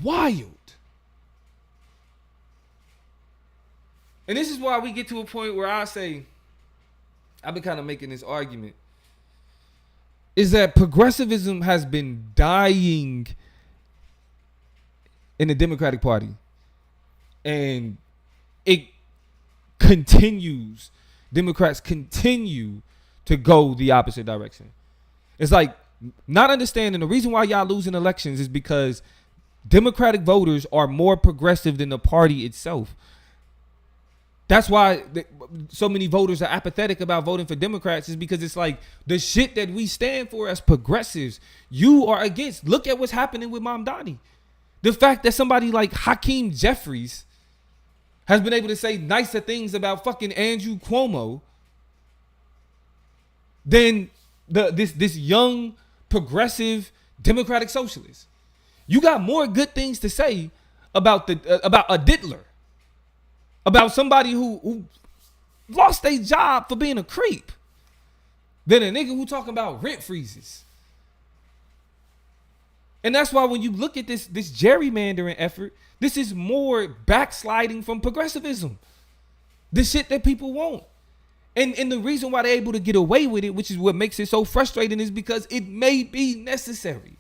Wild. And this is why we get to a point where I say, I've been kind of making this argument, is that progressivism has been dying in the Democratic Party, and it continues. Democrats continue to go the opposite direction. It's like not understanding the reason why y'all losing elections is because Democratic voters are more progressive than the party itself. That's why so many voters are apathetic about voting for Democrats, is because it's like the shit that we stand for as progressives, you are against. Look at what's happening with Mamdani. The fact that somebody like Hakeem Jeffries has been able to say nicer things about fucking Andrew Cuomo than this young progressive Democratic socialist. You got more good things to say about a diddler, about somebody who lost their job for being a creep, than a nigga who talking about rent freezes. And that's why when you look at this gerrymandering effort, this is more backsliding from progressivism. The shit that people want. And the reason why they're able to get away with it, which is what makes it so frustrating, is because it may be necessary.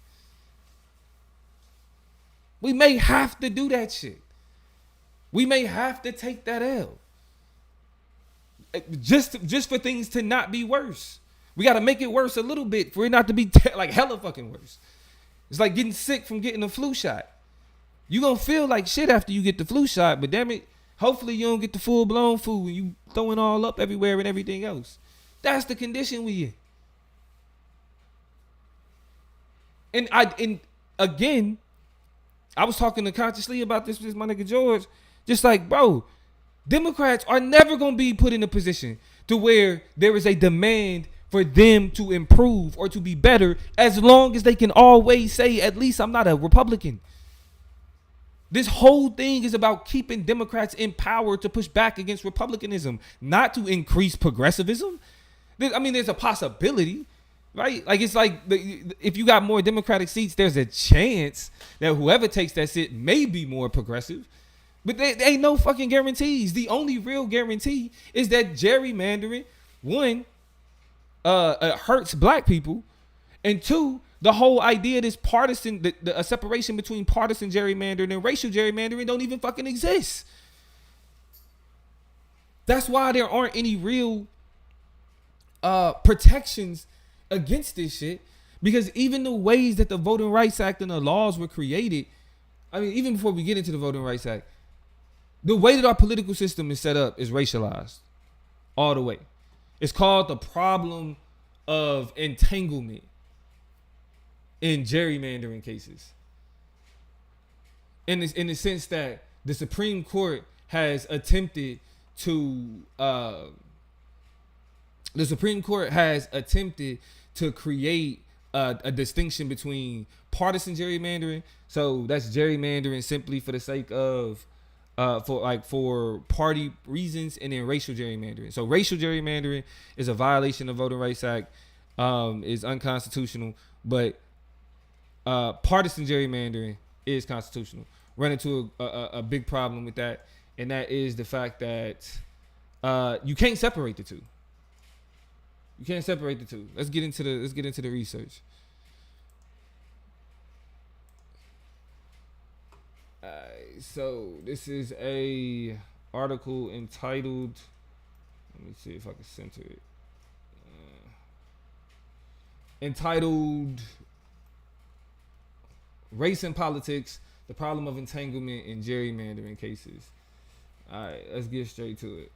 We may have to do that shit. We may have to take that L. Just for things to not be worse. We got to make it worse a little bit for it not to be like hella fucking worse. It's like getting sick from getting a flu shot. You gonna feel like shit after you get the flu shot, but damn it, hopefully you don't get the full-blown flu and you throwing all up everywhere and everything else. That's the condition we in. And again, I was talking to Consciously about this with my nigga George. Just like, bro, Democrats are never gonna be put in a position to where there is a demand for them to improve or to be better, as long as they can always say, at least I'm not a Republican. This whole thing is about keeping Democrats in power to push back against Republicanism, not to increase progressivism. I mean, there's a possibility, right? Like, it's like if you got more Democratic seats, there's a chance that whoever takes that seat may be more progressive. But there ain't no fucking guarantees. The only real guarantee is that gerrymandering, one, hurts black people, and two, the whole idea of this partisan, a separation between partisan gerrymandering and racial gerrymandering don't even fucking exist. That's why there aren't any real protections against this shit, because even the ways that the Voting Rights Act and the laws were created, I mean, even before we get into the Voting Rights Act, the way that our political system is set up is racialized all the way. It's called the problem of entanglement. in gerrymandering cases. In the sense that the Supreme Court has attempted to create a distinction between partisan gerrymandering. So that's gerrymandering simply for the sake of for party reasons, and then racial gerrymandering. So racial gerrymandering is a violation of the Voting Rights Act, is unconstitutional, but partisan gerrymandering is constitutional. Run into a big problem with that, and that is the fact that you can't separate the two. You can't separate the two. Let's get into the research. So this is a article entitled. Let me see if I can center it. Entitled "Race and Politics: The Problem of Entanglement in Gerrymandering Cases." All right, let's get straight to it.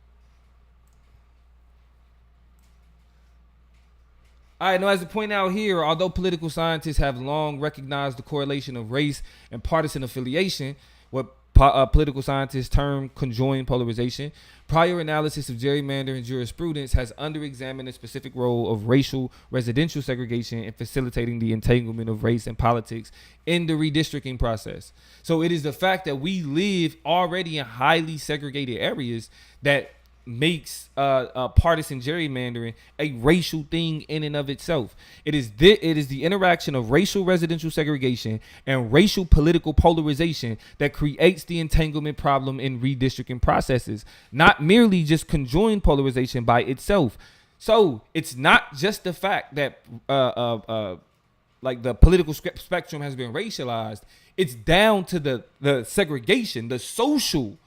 All right, now as I point out here, although political scientists have long recognized the correlation of race and partisan affiliation, what political scientists term conjoined polarization, prior analysis of gerrymandering jurisprudence has under-examined the specific role of racial residential segregation in facilitating the entanglement of race and politics in the redistricting process. So it is the fact that we live already in highly segregated areas that makes partisan gerrymandering a racial thing in and of itself. It is the interaction of racial residential segregation and racial political polarization that creates the entanglement problem in redistricting processes, not merely just conjoined polarization by itself. So it's not just the fact that like the political spectrum has been racialized. It's down to the segregation, the social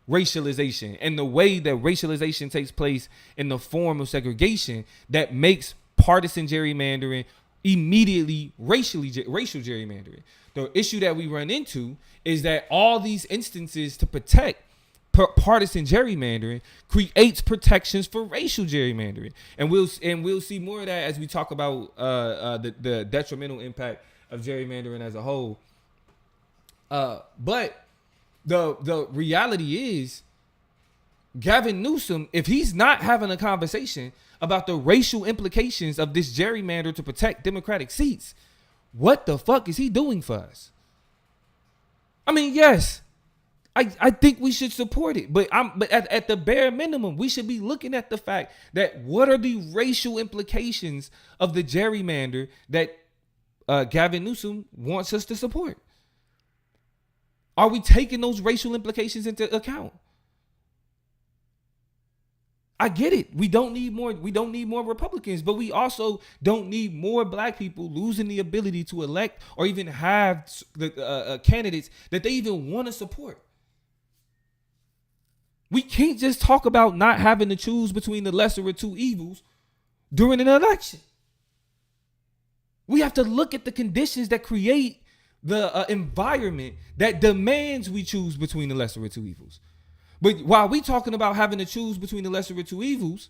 racialization, and the way that racialization takes place in the form of segregation that makes partisan gerrymandering immediately racial gerrymandering. The issue that we run into is that all these instances to protect partisan gerrymandering creates protections for racial gerrymandering, and we'll see more of that as we talk about the detrimental impact of gerrymandering as a whole. But the reality is, Gavin Newsom, if he's not having a conversation about the racial implications of this gerrymander to protect Democratic seats, what the fuck is he doing for us? I mean, yes, I think we should support it, but at the bare minimum, we should be looking at the fact that what are the racial implications of the gerrymander that Gavin Newsom wants us to support? Are we taking those racial implications into account? I get it. We don't need more Republicans, but we also don't need more black people losing the ability to elect or even have the candidates that they even want to support. We can't just talk about not having to choose between the lesser of two evils during an election. We have to look at the conditions that create the environment that demands we choose between the lesser of two evils. But while we talking about having to choose between the lesser of two evils,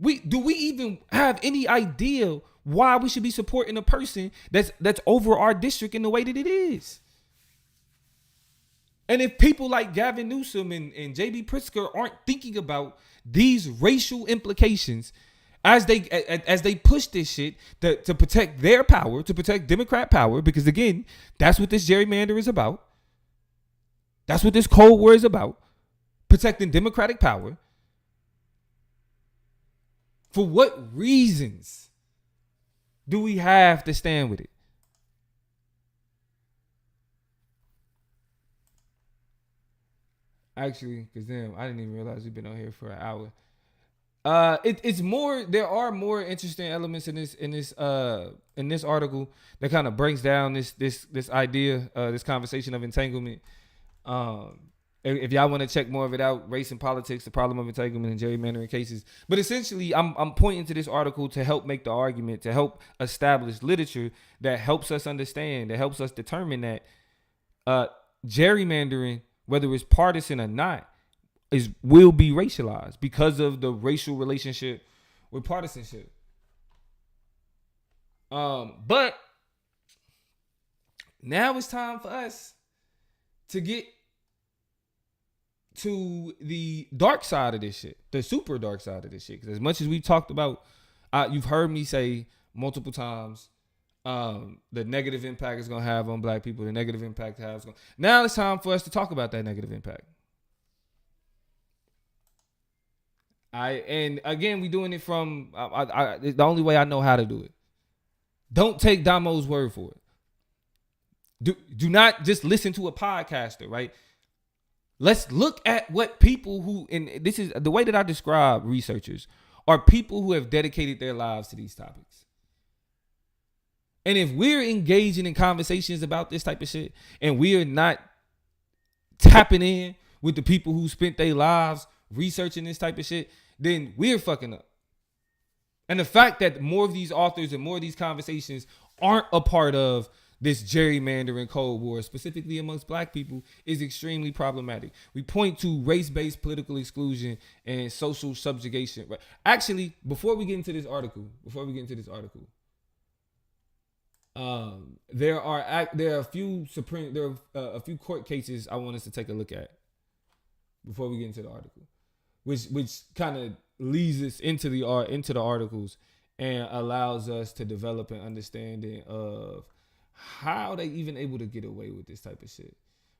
do we even have any idea why we should be supporting a person that's over our district in the way that it is? And if people like Gavin Newsom and JB Pritzker aren't thinking about these racial implications as they push this shit to protect their power, to protect Democrat power, because again, that's what this gerrymander is about. That's what this Cold War is about, protecting Democratic power. For what reasons do we have to stand with it? Actually, because damn, I didn't even realize we've been on here for an hour. It's more. There are more interesting elements in this article that kind of breaks down this idea, this conversation of entanglement. If y'all want to check more of it out, Race and Politics: The Problem of Entanglement in Gerrymandering Cases. But essentially, I'm pointing to this article to help make the argument, to help establish literature that helps us understand, that helps us determine that gerrymandering, whether it's partisan or not, will be racialized because of the racial relationship with partisanship. But Now it's time for us to get to the dark side of this shit, the super dark side of this shit. Because as much as we've talked about, you've heard me say multiple times, the negative impact it's gonna have on black people, the negative impact it has. Now it's time for us to talk about that negative impact. And again, we doing it from the only way I know how to do it. Don't take Damo's word for it. Do not just listen to a podcaster, right? Let's look at what people who, and this is the way that I describe researchers, are people who have dedicated their lives to these topics. And if we're engaging in conversations about this type of shit and we are not tapping in with the people who spent their lives researching this type of shit, then we're fucking up. And the fact that more of these authors and more of these conversations aren't a part of this gerrymandering Cold War, specifically amongst black people, is extremely problematic. We point to race-based political exclusion and social subjugation. Actually, before we get into this article, there are a few court cases I want us to take a look at before we get into the article, which kind of leads us into the articles and allows us to develop an understanding of how they even able to get away with this type of shit,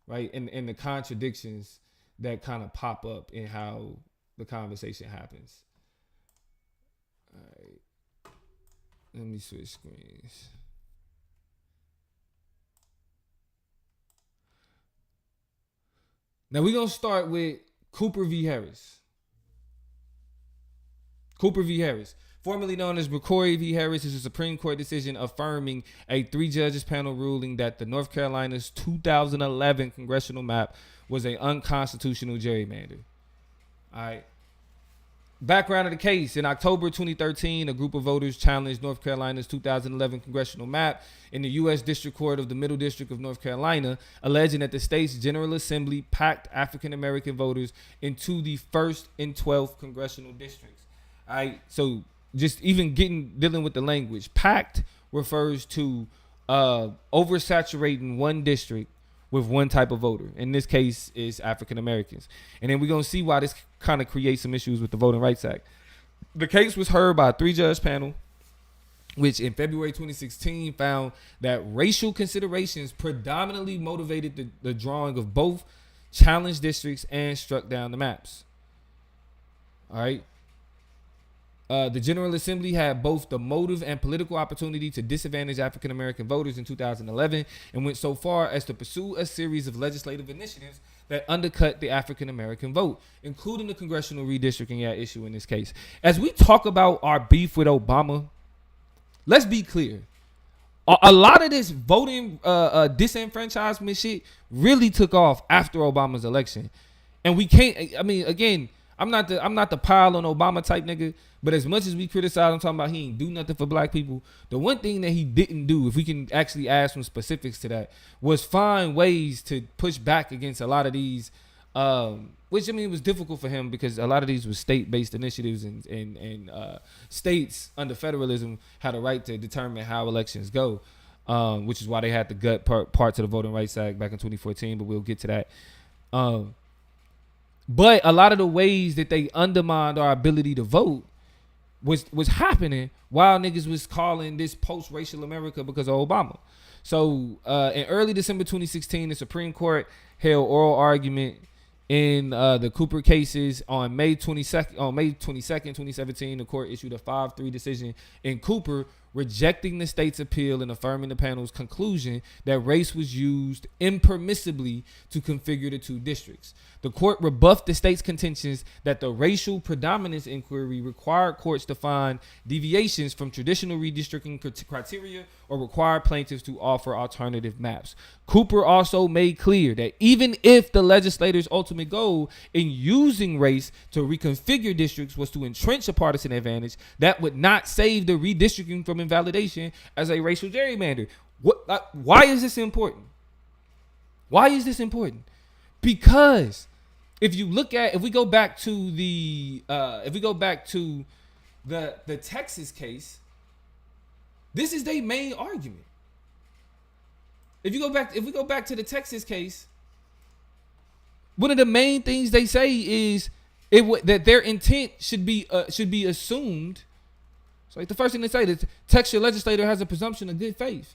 right? And the contradictions that kind of pop up in how the conversation happens. All right, let me switch screens. Now we're gonna start with Cooper v. Harris. Cooper v. Harris, formerly known as McCrory v. Harris, is a Supreme Court decision affirming a 3-judges panel ruling that the North Carolina's 2011 congressional map was an unconstitutional gerrymander. All right. Background of the case: in October 2013, a group of voters challenged North Carolina's 2011 congressional map in the U.S. District Court of the Middle District of North Carolina, alleging that the state's General Assembly packed African-American voters into the 1st and 12th congressional districts. All right, so just even dealing with the language, packed refers to oversaturating one district with one type of voter. In this case, is African Americans. And then we're going to see why this kind of creates some issues with the Voting Rights Act. The case was heard by a 3-judge panel, which in February 2016 found that racial considerations predominantly motivated the drawing of both challenged districts and struck down the maps. All right. The General Assembly had both the motive and political opportunity to disadvantage African American voters in 2011 and went so far as to pursue a series of legislative initiatives that undercut the African American vote, including the congressional redistricting at issue in this case. As we talk about our beef with Obama, let's be clear. A lot of this voting disenfranchisement shit really took off after Obama's election. And we can't, I mean, again, I'm not the pile on Obama type nigga, but as much as we criticize him talking about he ain't do nothing for black people, the one thing that he didn't do, if we can actually add some specifics to that, was find ways to push back against a lot of these, which I mean was difficult for him because a lot of these were state-based initiatives and states under federalism had a right to determine how elections go, which is why they had the gut parts of the Voting Rights Act back in 2014, but we'll get to that. But a lot of the ways that they undermined our ability to vote was happening while niggas was calling this post-racial America because of Obama. So in early December 2016, the Supreme Court held oral argument in the Cooper cases. On May 22nd, 2017, the court issued a 5-3 decision in Cooper, rejecting the state's appeal and affirming the panel's conclusion that race was used impermissibly to configure the 2 districts. The court rebuffed the state's contentions that the racial predominance inquiry required courts to find deviations from traditional redistricting criteria or require plaintiffs to offer alternative maps. Cooper also made clear that even if the legislators' ultimate goal in using race to reconfigure districts was to entrench a partisan advantage, that would not save the redistricting from invalidation as a racial gerrymander. Why is this important? Why is this important? Because if we go back to the Texas case, this is their main argument. If we go back to the Texas case, one of the main things they say is that their intent should be assumed. So like the first thing they say, the Texas legislator has a presumption of good faith.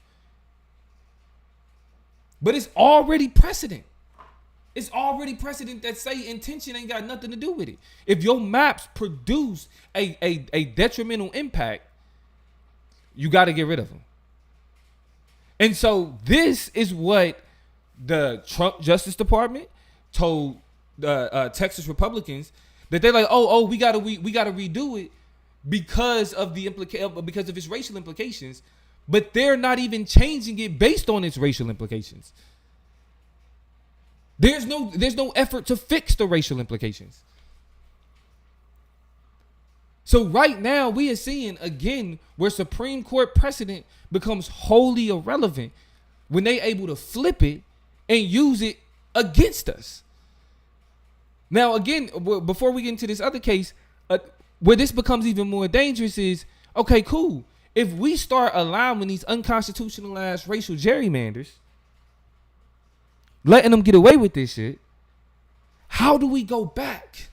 But it's already precedent. It's already precedent that say intention ain't got nothing to do with it. If your maps produce a detrimental impact, you got to get rid of them. And so this is what the Trump Justice Department told the Texas Republicans, that they're like, we gotta redo it because of because of its racial implications, but they're not even changing it based on its racial implications. There's no effort to fix the racial implications. So right now we are seeing again where Supreme Court precedent becomes wholly irrelevant when they able to flip it and use it against us. Now again, before we get into this other case, where this becomes even more dangerous is, okay, cool. If we start allowing these unconstitutional ass racial gerrymanders, letting them get away with this shit, how do we go back?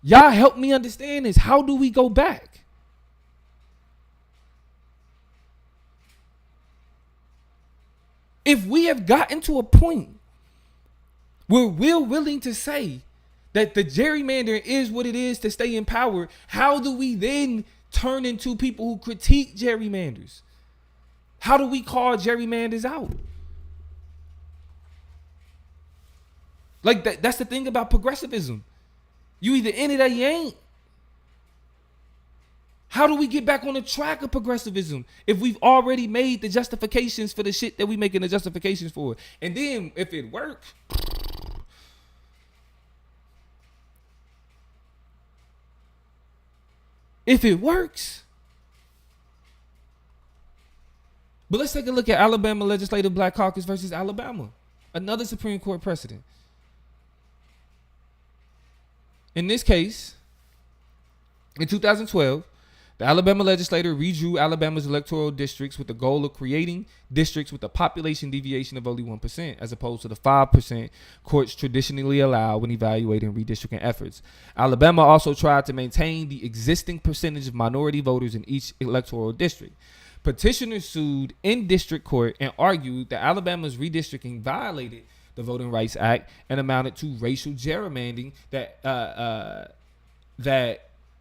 Y'all help me understand this. How do we go back? If we have gotten to a point where we're willing to say that the gerrymander is what it is to stay in power, how do we then turn into people who critique gerrymanders? How do we call gerrymanders out? Like that's the thing about progressivism. You either in it or you ain't. How do we get back on the track of progressivism if we've already made the justifications for the shit that we making the justifications for? And then if it works, But let's take a look at Alabama Legislative Black Caucus versus Alabama, another Supreme Court precedent. In this case, in 2012, the Alabama legislature redrew Alabama's electoral districts with the goal of creating districts with a population deviation of only 1%, as opposed to the 5% courts traditionally allow when evaluating redistricting efforts. Alabama also tried to maintain the existing percentage of minority voters in each electoral district. Petitioners sued in district court and argued that Alabama's redistricting violated the Voting Rights Act and amounted to racial gerrymandering that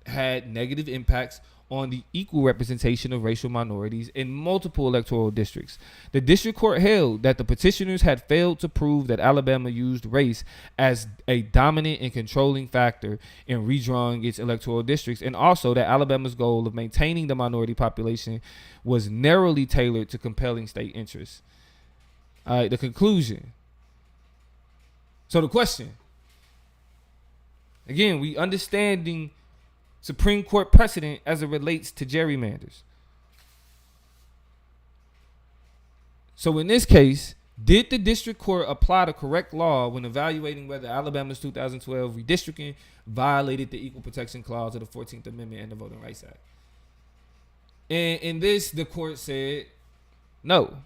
had negative impacts on the equal representation of racial minorities in multiple electoral districts. The district court held that the petitioners had failed to prove that Alabama used race as a dominant and controlling factor in redrawing its electoral districts, and also that Alabama's goal of maintaining the minority population was narrowly tailored to compelling state interests. All right, the conclusion. So the question, again, we understanding Supreme Court precedent as it relates to gerrymanders. So in this case, did the district court apply the correct law when evaluating whether Alabama's 2012 redistricting violated the Equal Protection Clause of the 14th Amendment and the Voting Rights Act? And in this, the court said no.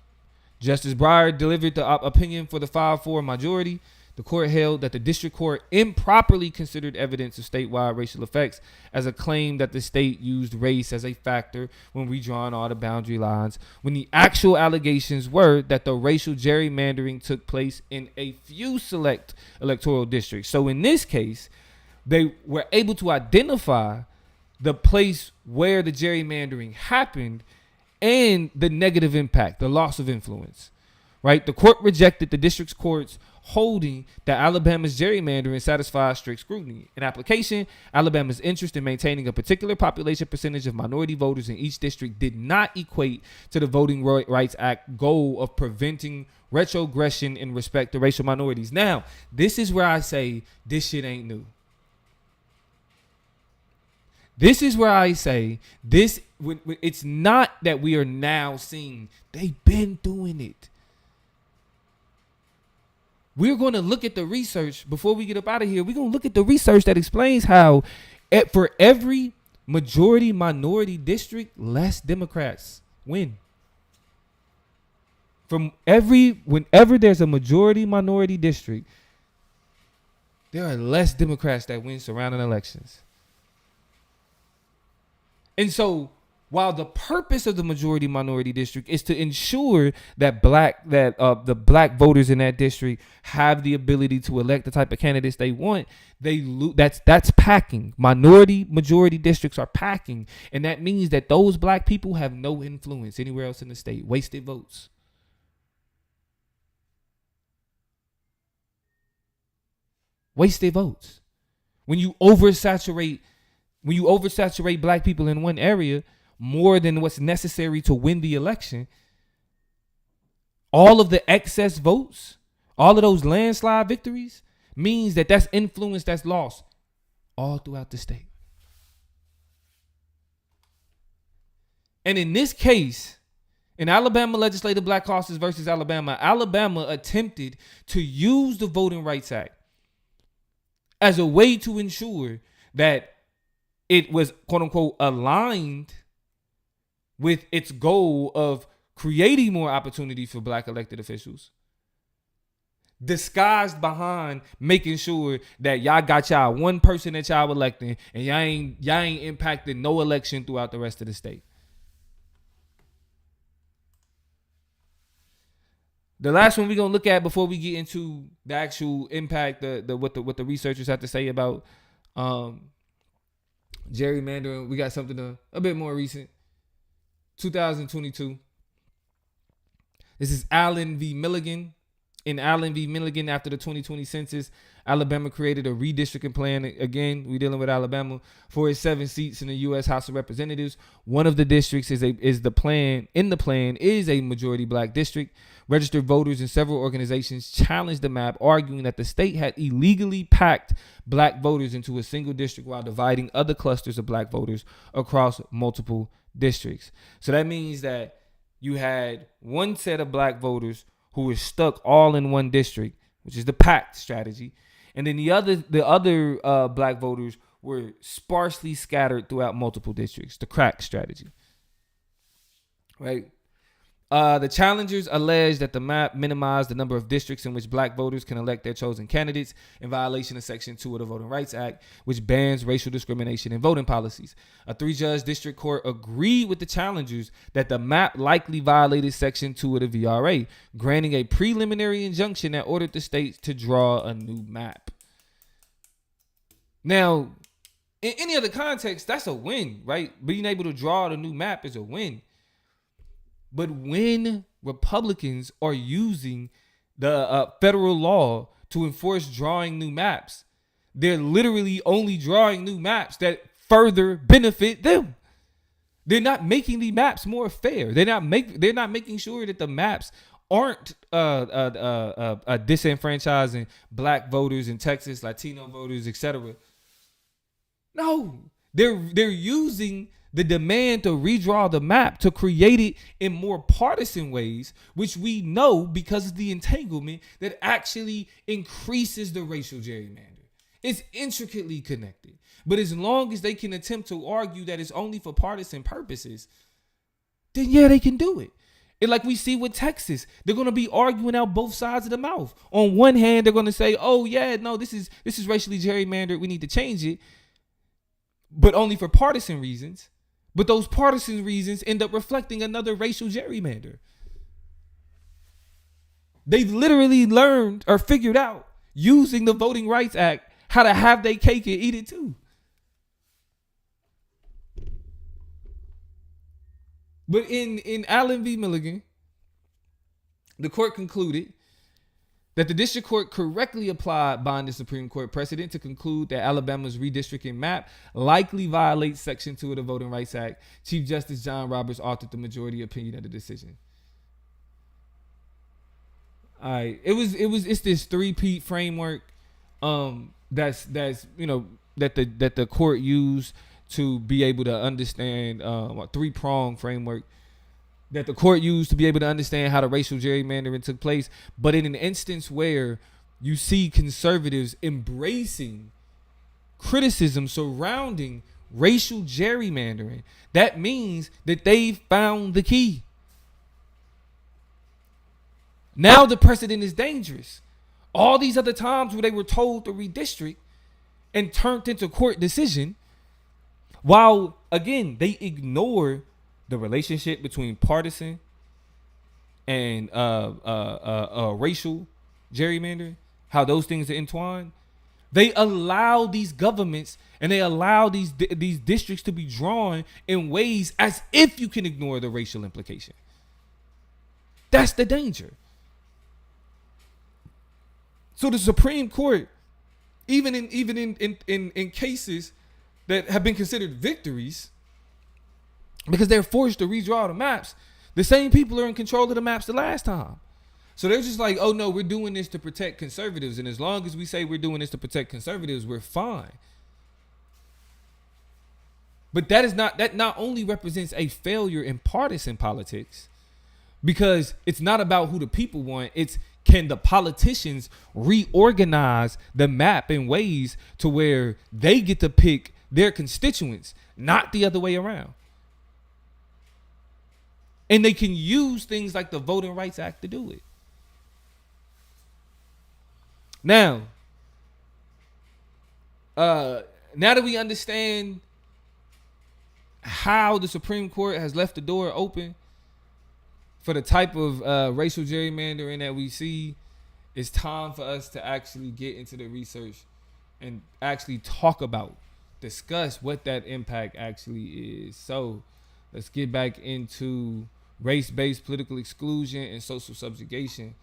Justice Breyer delivered the opinion for the 5-4 majority. The court held that the district court improperly considered evidence of statewide racial effects as a claim that the state used race as a factor when redrawing all the boundary lines, when the actual allegations were that the racial gerrymandering took place in a few select electoral districts. So in this case, they were able to identify the place where the gerrymandering happened and the negative impact, the loss of influence. Right? The court rejected the district court's holding that Alabama's gerrymandering satisfies strict scrutiny. In application, Alabama's interest in maintaining a particular population percentage of minority voters in each district did not equate to the Voting Rights Act goal of preventing retrogression in respect to racial minorities. Now, this is where I say this shit ain't new. This is where I say this. It's not that we are now seeing. They've been doing it. We're going to look at the research before we get up out of here. We're going to look at the research that explains how for every majority minority district, less Democrats win. Whenever there's a majority minority district, there are less Democrats that win surrounding elections. And so while the purpose of the majority minority district is to ensure that the black voters in that district have the ability to elect the type of candidates they want, that's packing. Minority majority districts are packing, and that means that those black people have no influence anywhere else in the state. Wasted votes. Wasted votes. When you oversaturate black people in one area more than what's necessary to win the election, all of the excess votes, all of those landslide victories means that that's influence that's lost all throughout the state. And in this case, in Alabama legislative black caucus versus Alabama attempted to use the Voting Rights Act as a way to ensure that it was, quote unquote, aligned with its goal of creating more opportunity for black elected officials, disguised behind making sure that y'all got y'all one person that y'all electing and y'all ain't impacting no election throughout the rest of the state. The last one we're gonna look at before we get into the actual impact, what the researchers have to say about gerrymandering. We got something a bit more recent. 2022. This is Allen v. Milligan. In Allen v. Milligan, after the 2020 census, Alabama created a redistricting plan. Again, we're dealing with Alabama for its 7 seats in the U.S. House of Representatives. One of the districts is a majority black district. Registered voters and several organizations challenged the map, arguing that the state had illegally packed black voters into a single district while dividing other clusters of black voters across multiple districts. So that means that you had one set of black voters who were stuck all in one district, which is the packed strategy. And then the other black voters were sparsely scattered throughout multiple districts, the crack strategy. Right? The challengers alleged that the map minimized the number of districts in which black voters can elect their chosen candidates in violation of Section 2 of the Voting Rights Act, which bans racial discrimination in voting policies. A 3-judge district court agreed with the challengers that the map likely violated Section 2 of the VRA, granting a preliminary injunction that ordered the states to draw a new map. Now, in any other context, that's a win, right? Being able to draw the new map is a win. But when Republicans are using the federal law to enforce drawing new maps, they're literally only drawing new maps that further benefit them. They're not making the maps more fair. They're not making sure that the maps aren't disenfranchising black voters in Texas, Latino voters, etc. No, they're using the demand to redraw the map to create it in more partisan ways, which we know because of the entanglement that actually increases the racial gerrymander. It's intricately connected. But as long as they can attempt to argue that it's only for partisan purposes, then yeah, they can do it. And like we see with Texas, they're going to be arguing out both sides of the mouth. On one hand, they're going to say, oh yeah, no, this is racially gerrymandered. We need to change it. But only for partisan reasons. But those partisan reasons end up reflecting another racial gerrymander. They've literally learned or figured out, using the Voting Rights Act, how to have their cake and eat it too. But in Allen v. Milligan, the court concluded that the district court correctly applied binding Supreme Court precedent to conclude that Alabama's redistricting map likely violates Section 2 of the Voting Rights Act. Chief Justice John Roberts authored the majority opinion of the decision. All right, it's this 3-peat framework that's that the court used to be able to understand a 3-prong framework that the court used to be able to understand how the racial gerrymandering took place. But in an instance where you see conservatives embracing criticism surrounding racial gerrymandering, that means that they've found the key. Now the precedent is dangerous. All these other times where they were told to redistrict and turned into court decision, while again they ignore the relationship between partisan and racial gerrymandering, how those things are entwined. They allow these governments and they allow these districts to be drawn in ways as if you can ignore the racial implication. That's the danger. So the Supreme Court, even in cases that have been considered victories, because they're forced to redraw the maps, the same people are in control of the maps the last time. So they're just like, oh no, we're doing this to protect conservatives. And as long as we say we're doing this to protect conservatives, we're fine. But that not only represents a failure in partisan politics, because it's not about who the people want. It's, can the politicians reorganize the map in ways to where they get to pick their constituents, not the other way around. And they can use things like the Voting Rights Act to do it. Now that we understand how the Supreme Court has left the door open for the type of racial gerrymandering that we see, it's time for us to actually get into the research and actually discuss what that impact actually is. So let's get back into race-based political exclusion and social subjugation,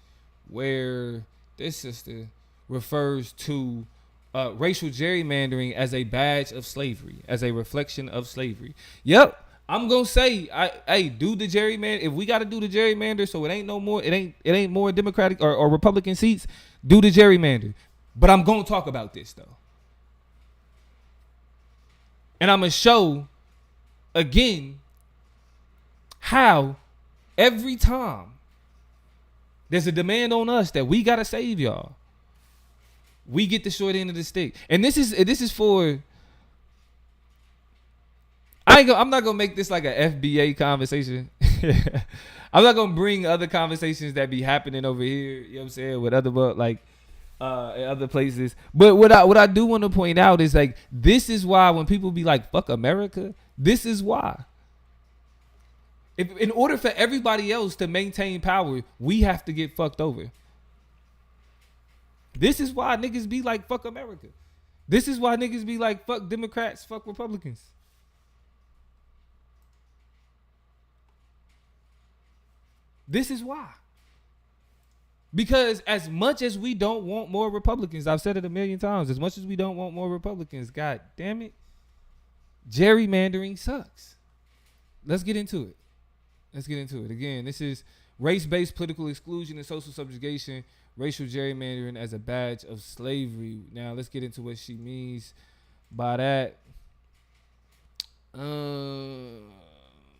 where this sister refers to racial gerrymandering as a badge of slavery, as a reflection of slavery. Yep, I'm gonna say, hey, do the gerrymander. If we got to do the gerrymander, so it ain't no more, it ain't more Democratic or Republican seats, do the gerrymander. But I'm gonna talk about this though, and I'm gonna show again how every time there's a demand on us that we gotta save y'all, we get the short end of the stick. And this is for, I'm not gonna make this like a FBA conversation. I'm not gonna bring other conversations that be happening over here, you know what I'm saying, with other other places. But what I do want to point out is, like, this is why when people be like, fuck America, this is why. If, in order for everybody else to maintain power, we have to get fucked over. This is why niggas be like, fuck America. This is why niggas be like, fuck Democrats, fuck Republicans. This is why. Because as much as we don't want more Republicans, I've said it a million times, as much as we don't want more Republicans, God damn it, gerrymandering sucks. Let's get into it. Again, this is race-based political exclusion and social subjugation, racial gerrymandering as a badge of slavery. Now, let's get into what she means by that.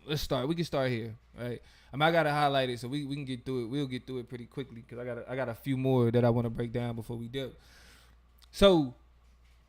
Let's start. We can start here, right? I got to highlight it so we can get through it. We'll get through it pretty quickly because I got a few more that I want to break down before we do. So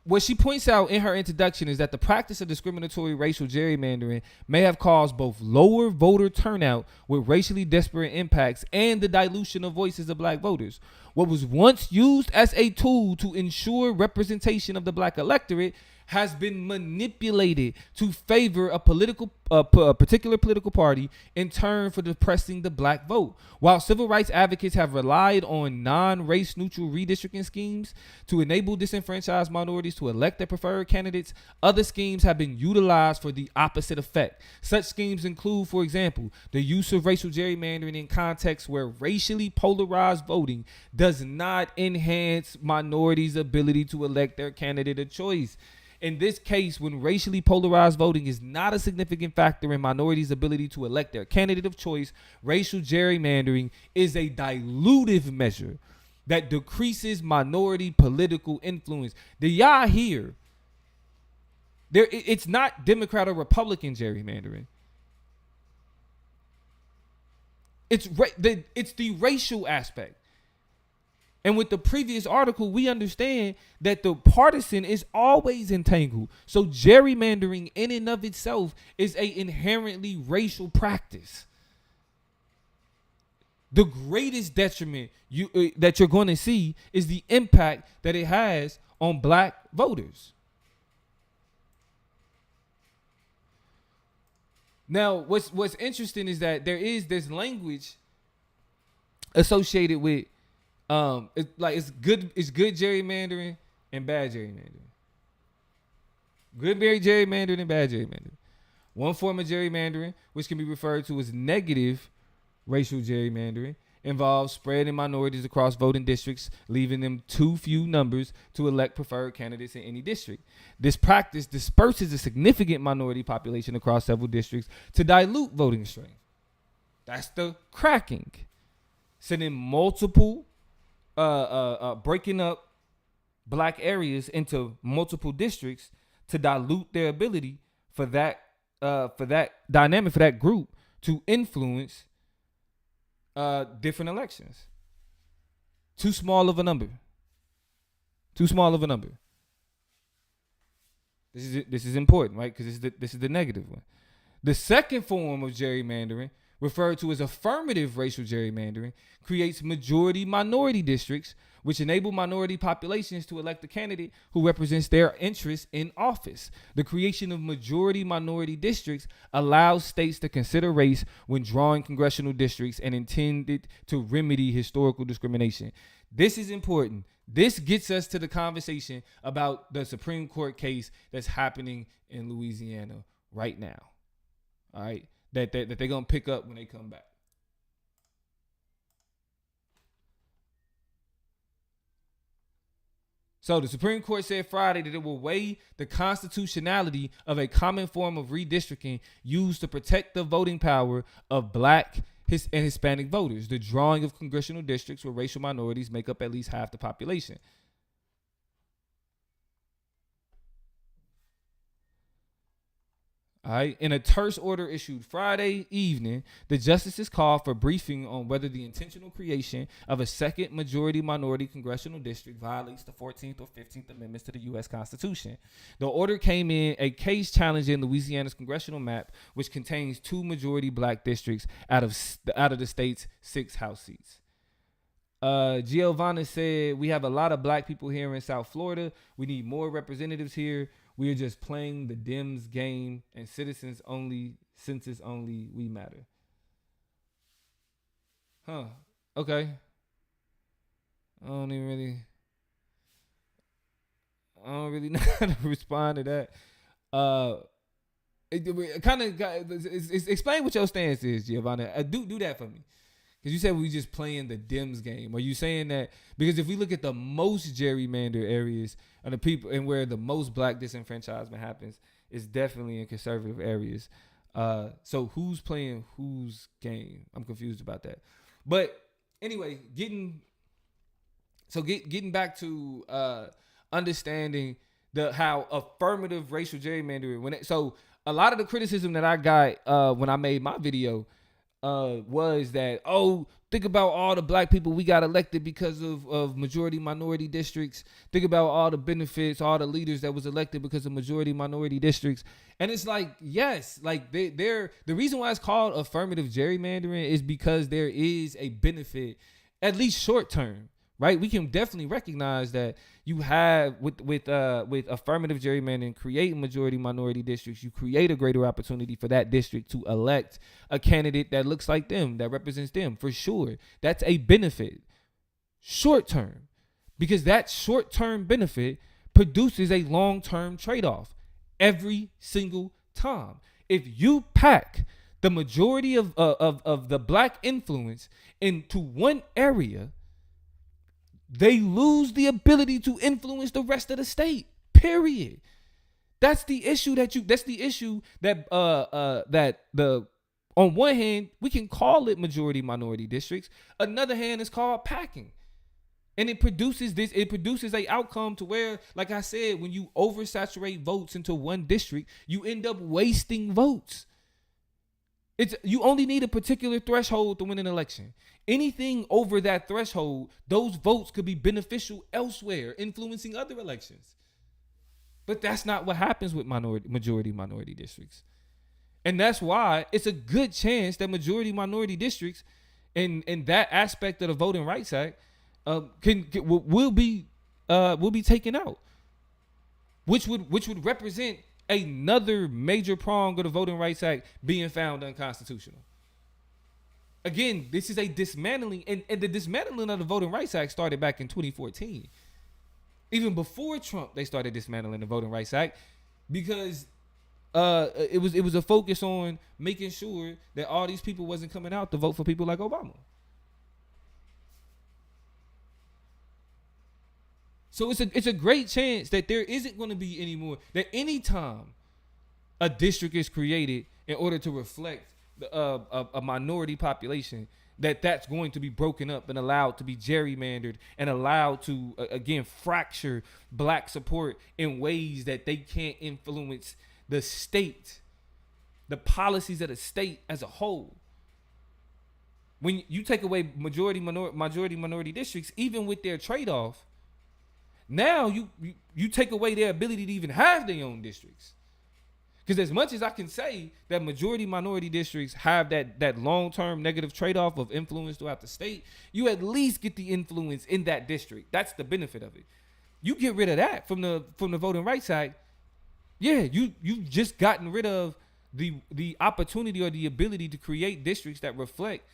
what she points out in her introduction is that the practice of discriminatory racial gerrymandering may have caused both lower voter turnout with racially disparate impacts and the dilution of voices of black voters. What was once used as a tool to ensure representation of the black electorate has been manipulated to favor a particular political party in turn for depressing the black vote. While civil rights advocates have relied on non-race neutral redistricting schemes to enable disenfranchised minorities to elect their preferred candidates, other schemes have been utilized for the opposite effect. Such schemes include, for example, the use of racial gerrymandering in contexts where racially polarized voting does not enhance minorities' ability to elect their candidate of choice. In this case, when racially polarized voting is not a significant factor in minorities' ability to elect their candidate of choice, racial gerrymandering is a dilutive measure that decreases minority political influence. Do y'all hear? It's not Democrat or Republican gerrymandering. It's the racial aspect. And with the previous article, we understand that the partisan is always entangled. So gerrymandering in and of itself is a inherently racial practice. The greatest detriment that you're going to see is the impact that it has on black voters. Now, what's interesting is that there is this language associated with it's good gerrymandering and bad gerrymandering. Good gerrymandering and bad gerrymandering. One form of gerrymandering, which can be referred to as negative racial gerrymandering, involves spreading minorities across voting districts, leaving them too few numbers to elect preferred candidates in any district. This practice disperses a significant minority population across several districts to dilute voting strength. That's the cracking. Sending multiple, breaking up black areas into multiple districts to dilute their ability for that dynamic, for that group to influence different elections. Too small of a number. This is important, right? Because this is the negative one. The second form of gerrymandering, referred to as affirmative racial gerrymandering, creates majority minority districts, which enable minority populations to elect a candidate who represents their interests in office. The creation of majority minority districts allows states to consider race when drawing congressional districts and intended to remedy historical discrimination. This is important. This gets us to the conversation about the Supreme Court case that's happening in Louisiana right now. All right, that they're going to pick up when they come back. So the Supreme Court said Friday that it will weigh the constitutionality of a common form of redistricting used to protect the voting power of black and Hispanic voters, the drawing of congressional districts where racial minorities make up at least half the population. All right. In a terse order issued Friday evening, the justices called for briefing on whether the intentional creation of a second majority minority congressional district violates the 14th or 15th Amendments to the U.S. Constitution. The order came in a case challenging Louisiana's congressional map, which contains 2 majority black districts out of the state's 6 House seats. Giovanna said, "We have a lot of black people here in South Florida. We need more representatives here. We are just playing the Dems game and census only, we matter." Huh. Okay. I don't really know how to respond to that. Explain what your stance is, Giovanna. Do that for me. Because you said we just playing the Dems game. Are you saying that? Because if we look at the most gerrymandered areas and the people and where the most black disenfranchisement happens, it's definitely in conservative areas. So who's playing whose game? I'm confused about that. But anyway, getting back to understanding how affirmative racial gerrymandering. So a lot of the criticism that I got when I made my video was that, think about all the black people we got elected because of majority minority districts. Think about all the benefits, all the leaders that was elected because of majority minority districts. And it's like, yes, like the reason why it's called affirmative gerrymandering is because there is a benefit, at least short term, right? We can definitely recognize that you have with affirmative gerrymandering, creating majority minority districts, you create a greater opportunity for that district to elect a candidate that looks like them, that represents them, for sure. That's a benefit, short term, because that short term benefit produces a long term trade off every single time. If you pack the majority of the black influence into one area, they lose the ability to influence the rest of the state. Period. That's the issue that on one hand, we can call it majority minority districts. Another hand is called packing. And it produces a outcome to where, like I said, when you oversaturate votes into one district, you end up wasting votes. It's you only need a particular threshold to win an election. Anything over that threshold, those votes could be beneficial elsewhere, influencing other elections. But that's not what happens with majority minority districts. And that's why it's a good chance that majority minority districts in that aspect of the Voting Rights Act will be taken out, which would represent another major prong of the Voting Rights Act being found unconstitutional. Again, this is a dismantling, and the dismantling of the Voting Rights Act started back in 2014. Even before Trump, they started dismantling the Voting Rights Act because it was a focus on making sure that all these people wasn't coming out to vote for people like Obama. So it's a great chance that there isn't going to be any more, that anytime a district is created in order to reflect a minority population, that's going to be broken up and allowed to be gerrymandered and allowed to again fracture black support in ways that they can't influence the state, the policies of the state as a whole. When you take away majority minority districts, even with their trade-off, now you take away their ability to even have their own districts. Because as much as I can say that majority minority districts have that long-term negative trade-off of influence throughout the state, you at least get the influence in that district. That's the benefit of it. You get rid of that from the Voting Rights Act, yeah, you've just gotten rid of the opportunity or the ability to create districts that reflect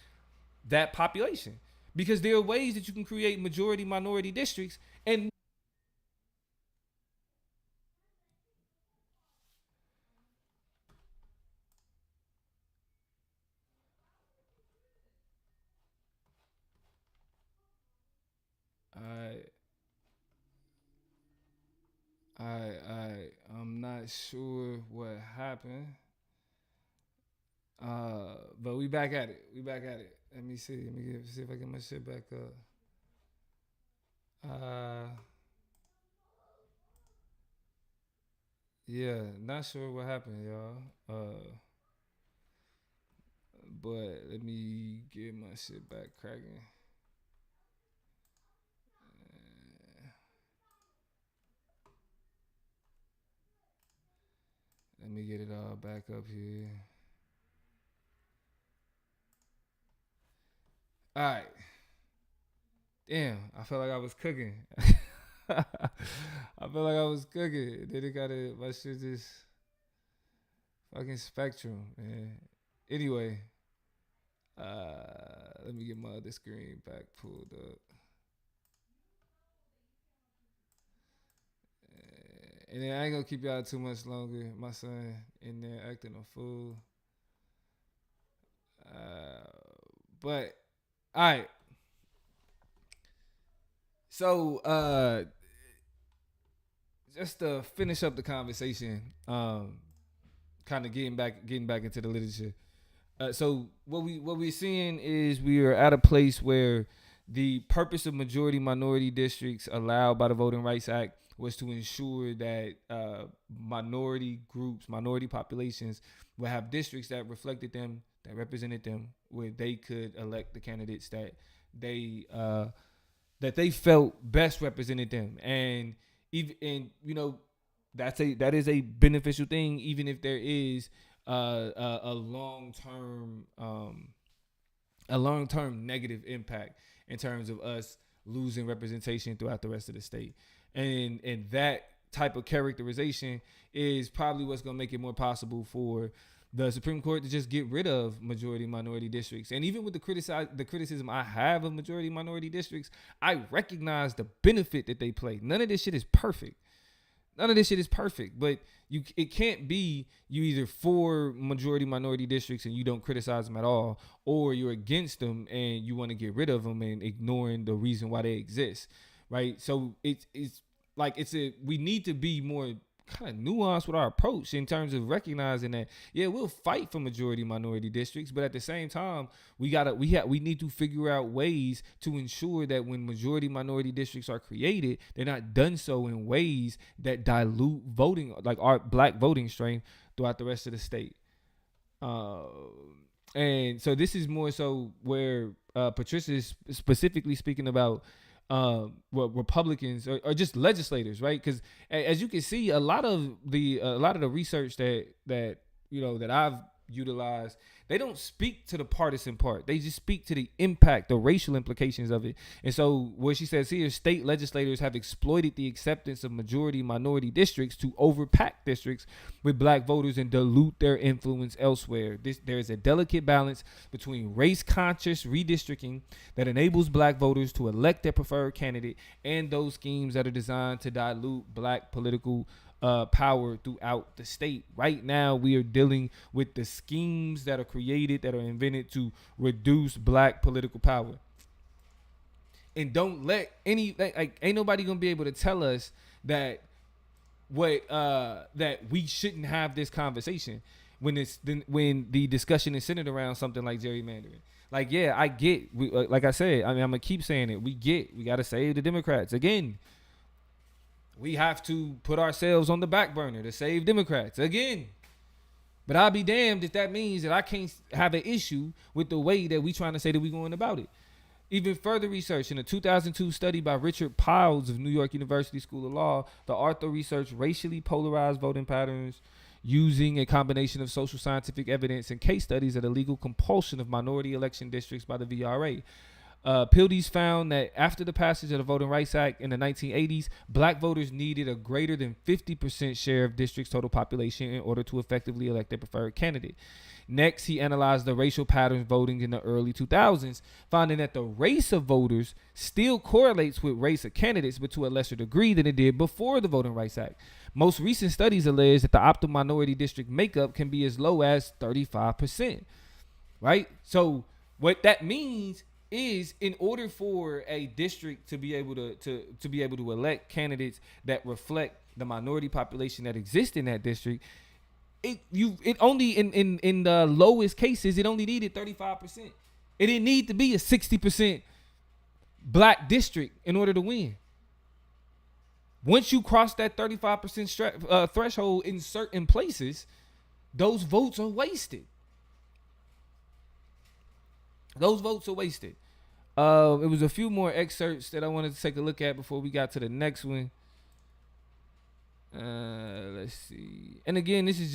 that population. Because there are ways that you can create majority minority districts and I I'm not sure what happened. But we back at it. We back at it. Let me see. See if I get my shit back up. Yeah, not sure what happened, y'all. But let me get my shit back cracking. Let me get it all back up here. All right. Damn, I felt like I was cooking. I felt like I was cooking. Then it got it. My shit just fucking spectrum, man. Anyway, let me get my other screen back pulled up. And then I ain't gonna keep y'all too much longer. My son in there acting a fool. But all right. So just to finish up the conversation, kind of getting back into the literature. So what we're seeing is we are at a place where the purpose of majority minority districts allowed by the Voting Rights Act was to ensure that minority groups, minority populations would have districts that reflected them, that represented them, where they could elect the candidates that they felt best represented them. And even that is a beneficial thing, even if there is a long term negative impact in terms of us losing representation throughout the rest of the state. And that type of characterization is probably what's going to make it more possible for the Supreme Court to just get rid of majority minority districts. And even with the criticism I have of majority minority districts, I recognize the benefit that they play. None of this shit is perfect. But it can't be you either for majority minority districts and you don't criticize them at all, or you're against them and you want to get rid of them and ignoring the reason why they exist, right? So we need to be more kind of nuanced with our approach in terms of recognizing that, yeah, we'll fight for majority minority districts, but at the same time, we need to figure out ways to ensure that when majority minority districts are created, they're not done so in ways that dilute voting, like our black voting strength throughout the rest of the state. And so this is more so where Patricia is specifically speaking about what Republicans or just legislators, right? Because as you can see, a lot of the research that that I've utilized, they don't speak to the partisan part. They just speak to the impact, the racial implications of it. And so what she says here, state legislators have exploited the acceptance of majority minority districts to overpack districts with black voters and dilute their influence elsewhere. There is a delicate balance between race conscious redistricting that enables black voters to elect their preferred candidate and those schemes that are designed to dilute black political power throughout the state. Right now, we are dealing with the schemes that are created, that are invented to reduce black political power. And don't let any ain't nobody gonna be able to tell us that that we shouldn't have this conversation when the discussion is centered around something like gerrymandering. Like, yeah, I get, like I said, I mean, I'm gonna keep saying it. We gotta save the Democrats again. We have to put ourselves on the back burner to save Democrats again. But I'll be damned if that means that I can't have an issue with the way that we trying to say that we going about it. Even further research in a 2002 study by Richard Piles of New York University School of Law, the author researched racially polarized voting patterns using a combination of social scientific evidence and case studies of the legal compulsion of minority election districts by the VRA. Pildes found that after the passage of the Voting Rights Act in the 1980s, black voters needed a greater than 50% share of districts' total population in order to effectively elect their preferred candidate. Next, he analyzed the racial patterns voting in the early 2000s, finding that the race of voters still correlates with race of candidates, but to a lesser degree than it did before the Voting Rights Act. Most recent studies allege that the optimal minority district makeup can be as low as 35%. Right? So what that means is, in order for a district to be able to elect candidates that reflect the minority population that exists in that district, it only in the lowest cases it only needed 35%. It didn't need to be a 60% black district in order to win. Once you cross that 35% threshold in certain places, those votes are wasted. Those votes are wasted. It was a few more excerpts that I wanted to take a look at before we got to the next one. Let's see. And again, this is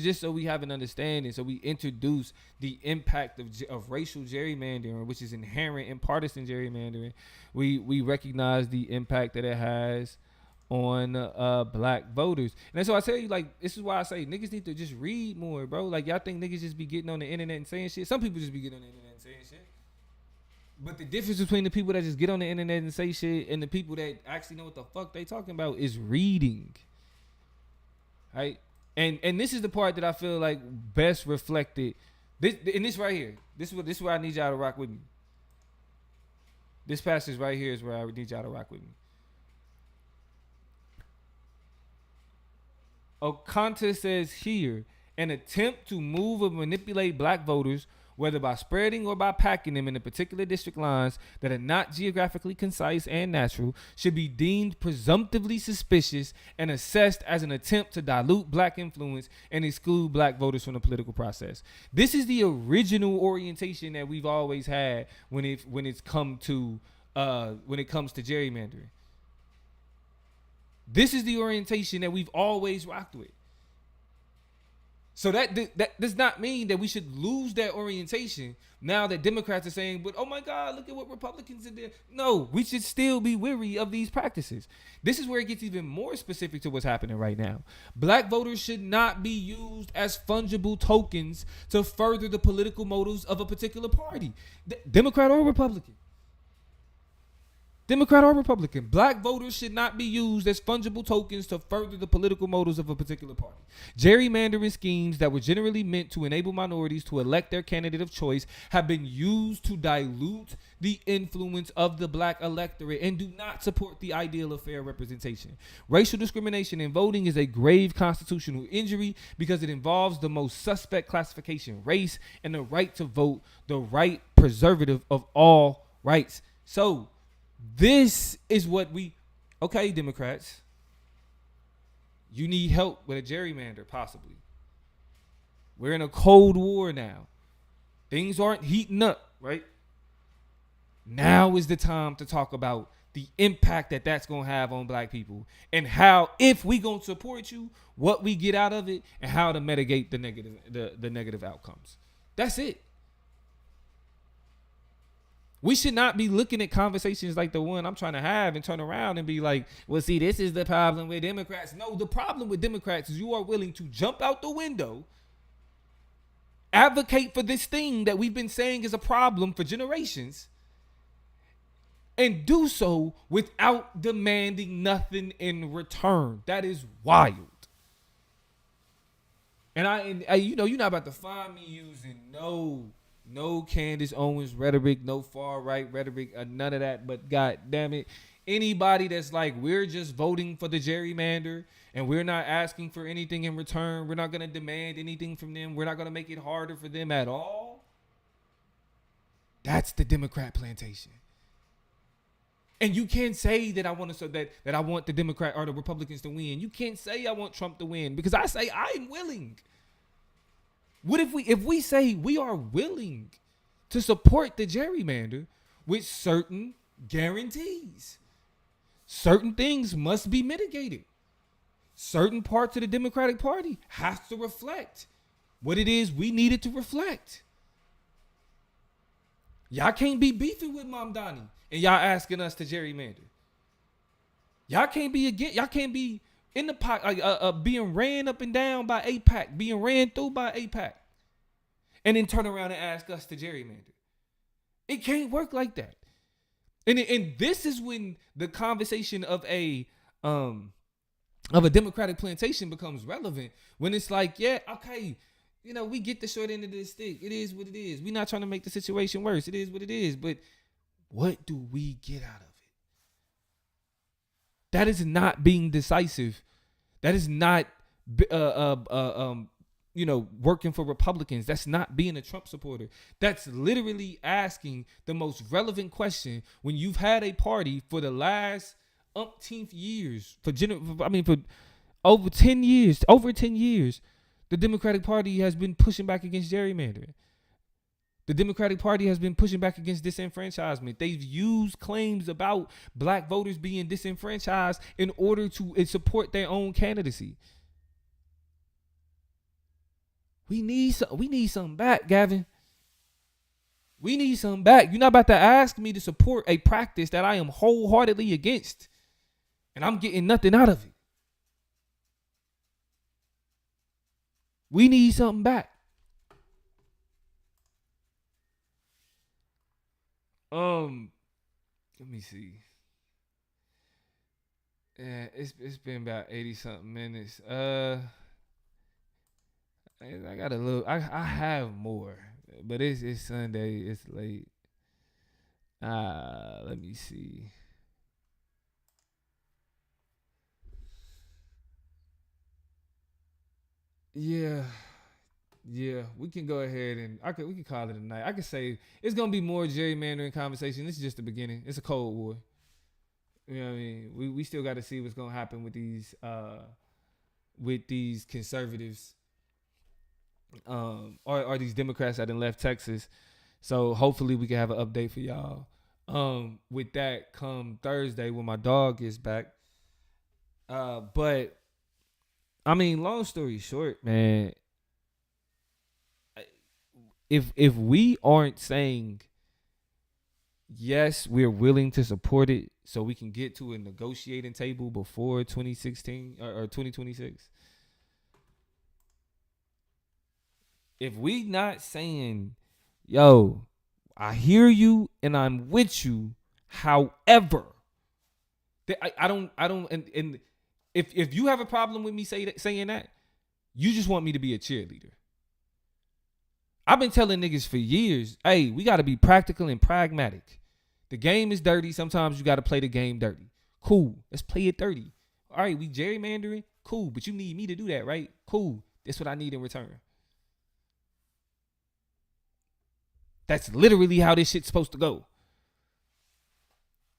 just so we have an understanding. So we introduce the impact of racial gerrymandering, which is inherent in partisan gerrymandering. We recognize the impact that it has on black voters. And so I tell you, like, this is why I say niggas need to just read more, bro. Like, y'all think niggas just be getting on the internet and saying shit? Some people just be getting on the internet and saying shit. But the difference between the people that just get on the internet and say shit and the people that actually know what the fuck they talking about is reading. Right? And this is the part that I feel like best reflected. This right here. This is where I need y'all to rock with me. This passage right here is where I need y'all to rock with me. Oconta says here, an attempt to move or manipulate black voters, whether by spreading or by packing them into particular district lines that are not geographically concise and natural, should be deemed presumptively suspicious and assessed as an attempt to dilute black influence and exclude black voters from the political process. This is the original orientation that we've always had when it comes to gerrymandering. This is the orientation that we've always rocked with. So that does not mean that we should lose that orientation now that Democrats are saying, but oh my God, look at what Republicans did. No, we should still be wary of these practices. This is where it gets even more specific to what's happening right now. Black voters should not be used as fungible tokens to further the political motives of a particular party, Democrat or Republican. Democrat or Republican, black voters should not be used as fungible tokens to further the political motives of a particular party. Gerrymandering schemes that were generally meant to enable minorities to elect their candidate of choice have been used to dilute the influence of the black electorate and do not support the ideal of fair representation. Racial discrimination in voting is a grave constitutional injury because it involves the most suspect classification, race, and the right to vote, the right preservative of all rights. So, this is what okay, Democrats, you need help with a gerrymander, possibly. We're in a Cold War now. Things aren't heating up, right? Now is the time to talk about the impact that that's going to have on black people and how, if we going to support you, what we get out of it and how to mitigate the negative outcomes. That's it. We should not be looking at conversations like the one I'm trying to have and turn around and be like, well, see, this is the problem with Democrats. No, the problem with Democrats is you are willing to jump out the window, advocate for this thing that we've been saying is a problem for generations, and do so without demanding nothing in return. That is wild. And I you know, you're not about to find me using no Candace Owens rhetoric, no far right rhetoric, none of that. But God damn it, anybody that's like, we're just voting for the gerrymander and we're not asking for anything in return, we're not gonna demand anything from them, we're not gonna make it harder for them at all. That's the Democrat plantation. And you can't say that I want to, so that I want the Democrat or the Republicans to win. You can't say I want Trump to win, because I say I'm willing. What if we say we are willing to support the gerrymander with certain guarantees? Certain things must be mitigated. Certain parts of the Democratic Party has to reflect what it is we needed to reflect. Y'all can't be beefing with Mamdani and y'all asking us to gerrymander. Y'all can't be in the pot, being ran up and down by AIPAC, being ran through by AIPAC, and then turn around and ask us to gerrymander. It can't work like that. And this is when the conversation of a Democratic plantation becomes relevant. When it's like, yeah, okay, you know, we get the short end of the stick. It is what it is. We're not trying to make the situation worse. It is what it is. But what do we get out of it? That is not being decisive. That is not, working for Republicans. That's not being a Trump supporter. That's literally asking the most relevant question when you've had a party for the last umpteenth years, for over 10 years, the Democratic Party has been pushing back against gerrymandering. The Democratic Party has been pushing back against disenfranchisement. They've used claims about black voters being disenfranchised in order to support their own candidacy. We need something back, Gavin. We need something back. You're not about to ask me to support a practice that I am wholeheartedly against, and I'm getting nothing out of it. We need something back. Let me see. Yeah, it's been about 80 something minutes. I got a little. I have more, but it's Sunday. It's late. Let me see. Yeah, we can go ahead and we can call it a night. I can say it's gonna be more gerrymandering conversation. This is just the beginning. It's a cold war. You know what I mean? We still got to see what's gonna happen with these conservatives, or these Democrats that done left Texas. So hopefully we can have an update for y'all. With that come Thursday when my dog gets back. But I mean, long story short, man. If we aren't saying yes, we're willing to support it so we can get to a negotiating table before 2016 or 2026. If we not saying, yo, I hear you and I'm with you, however, I don't, and if you have a problem with me saying that, you just want me to be a cheerleader. I've been telling niggas for years, hey, we got to be practical and pragmatic. The game is dirty. Sometimes you got to play the game dirty. Cool. Let's play it dirty. All right, we gerrymandering. Cool. But you need me to do that, right? Cool. That's what I need in return. That's literally how this shit's supposed to go.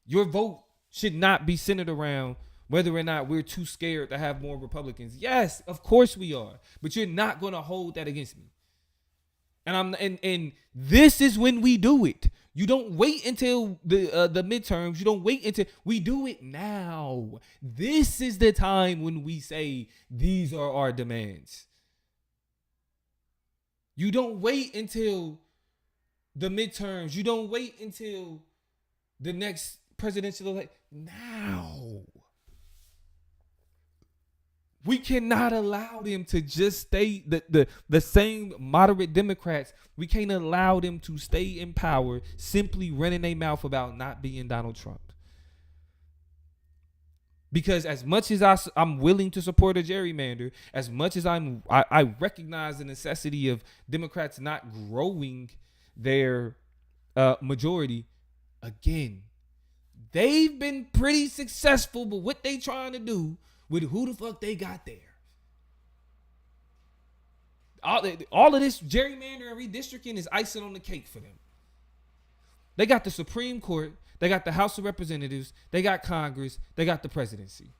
Your vote should not be centered around whether or not we're too scared to have more Republicans. Yes, of course we are. But you're not going to hold that against me. And this is when we do it. You don't wait until the midterms. You don't wait until we do it now. This is the time when we say these are our demands. You don't wait until the midterms. You don't wait until the next presidential election. Now. We cannot allow them to just stay the same moderate Democrats. We can't allow them to stay in power simply running their mouth about not being Donald Trump. Because as much as I'm willing to support a gerrymander, as much as I recognize the necessity of Democrats not growing their majority, again, they've been pretty successful, but what they trying to do with who the fuck they got there. All of this gerrymandering and redistricting is icing on the cake for them. They got the Supreme Court. They got the House of Representatives. They got Congress. They got the presidency.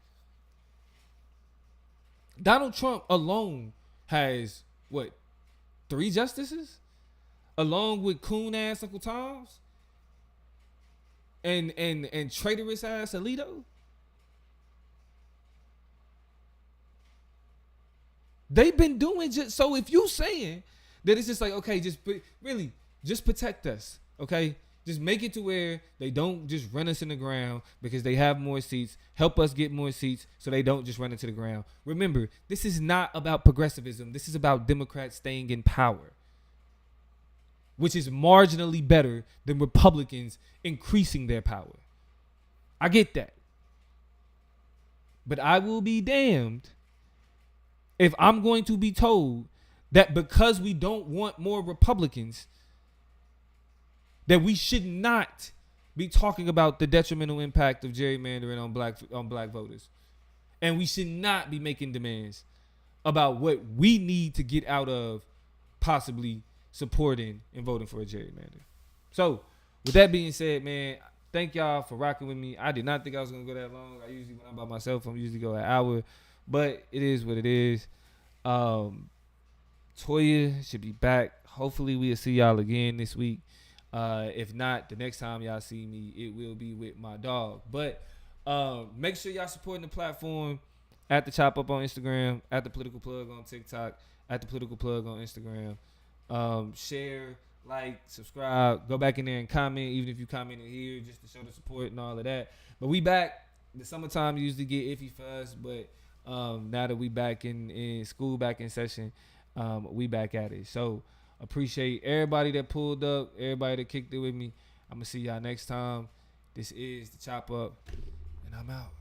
Donald Trump alone has, 3 justices? Along with coon-ass Uncle Tom's? And traitorous-ass Alito? They've been doing just so. If you saying that it's just like, okay, just protect us, okay? Just make it to where they don't just run us in the ground because they have more seats. Help us get more seats so they don't just run into the ground. Remember, this is not about progressivism. This is about Democrats staying in power, which is marginally better than Republicans increasing their power. I get that. But I will be damned if I'm going to be told that because we don't want more Republicans, that we should not be talking about the detrimental impact of gerrymandering on black voters. And we should not be making demands about what we need to get out of possibly supporting and voting for a gerrymander. So, with that being said, man, thank y'all for rocking with me. I did not think I was going to go that long. I usually, when I'm by myself, I'm usually go an hour. But it is what it is. Toya should be back. Hopefully we'll see y'all again this week. If not, the next time y'all see me, it will be with my dog. But make sure y'all supporting the platform at the Chop Up on Instagram, at the Political Plug on TikTok, at the Political Plug on Instagram. Share, like, subscribe, go back in there and comment, even if you commented here, just to show the support and all of that. But we back. The summertime usually get iffy for us, but now that we back in school, back in session, we back at it. So appreciate everybody that pulled up, everybody that kicked it with me. I'm gonna see y'all next time. This is the Chop Up, and I'm out.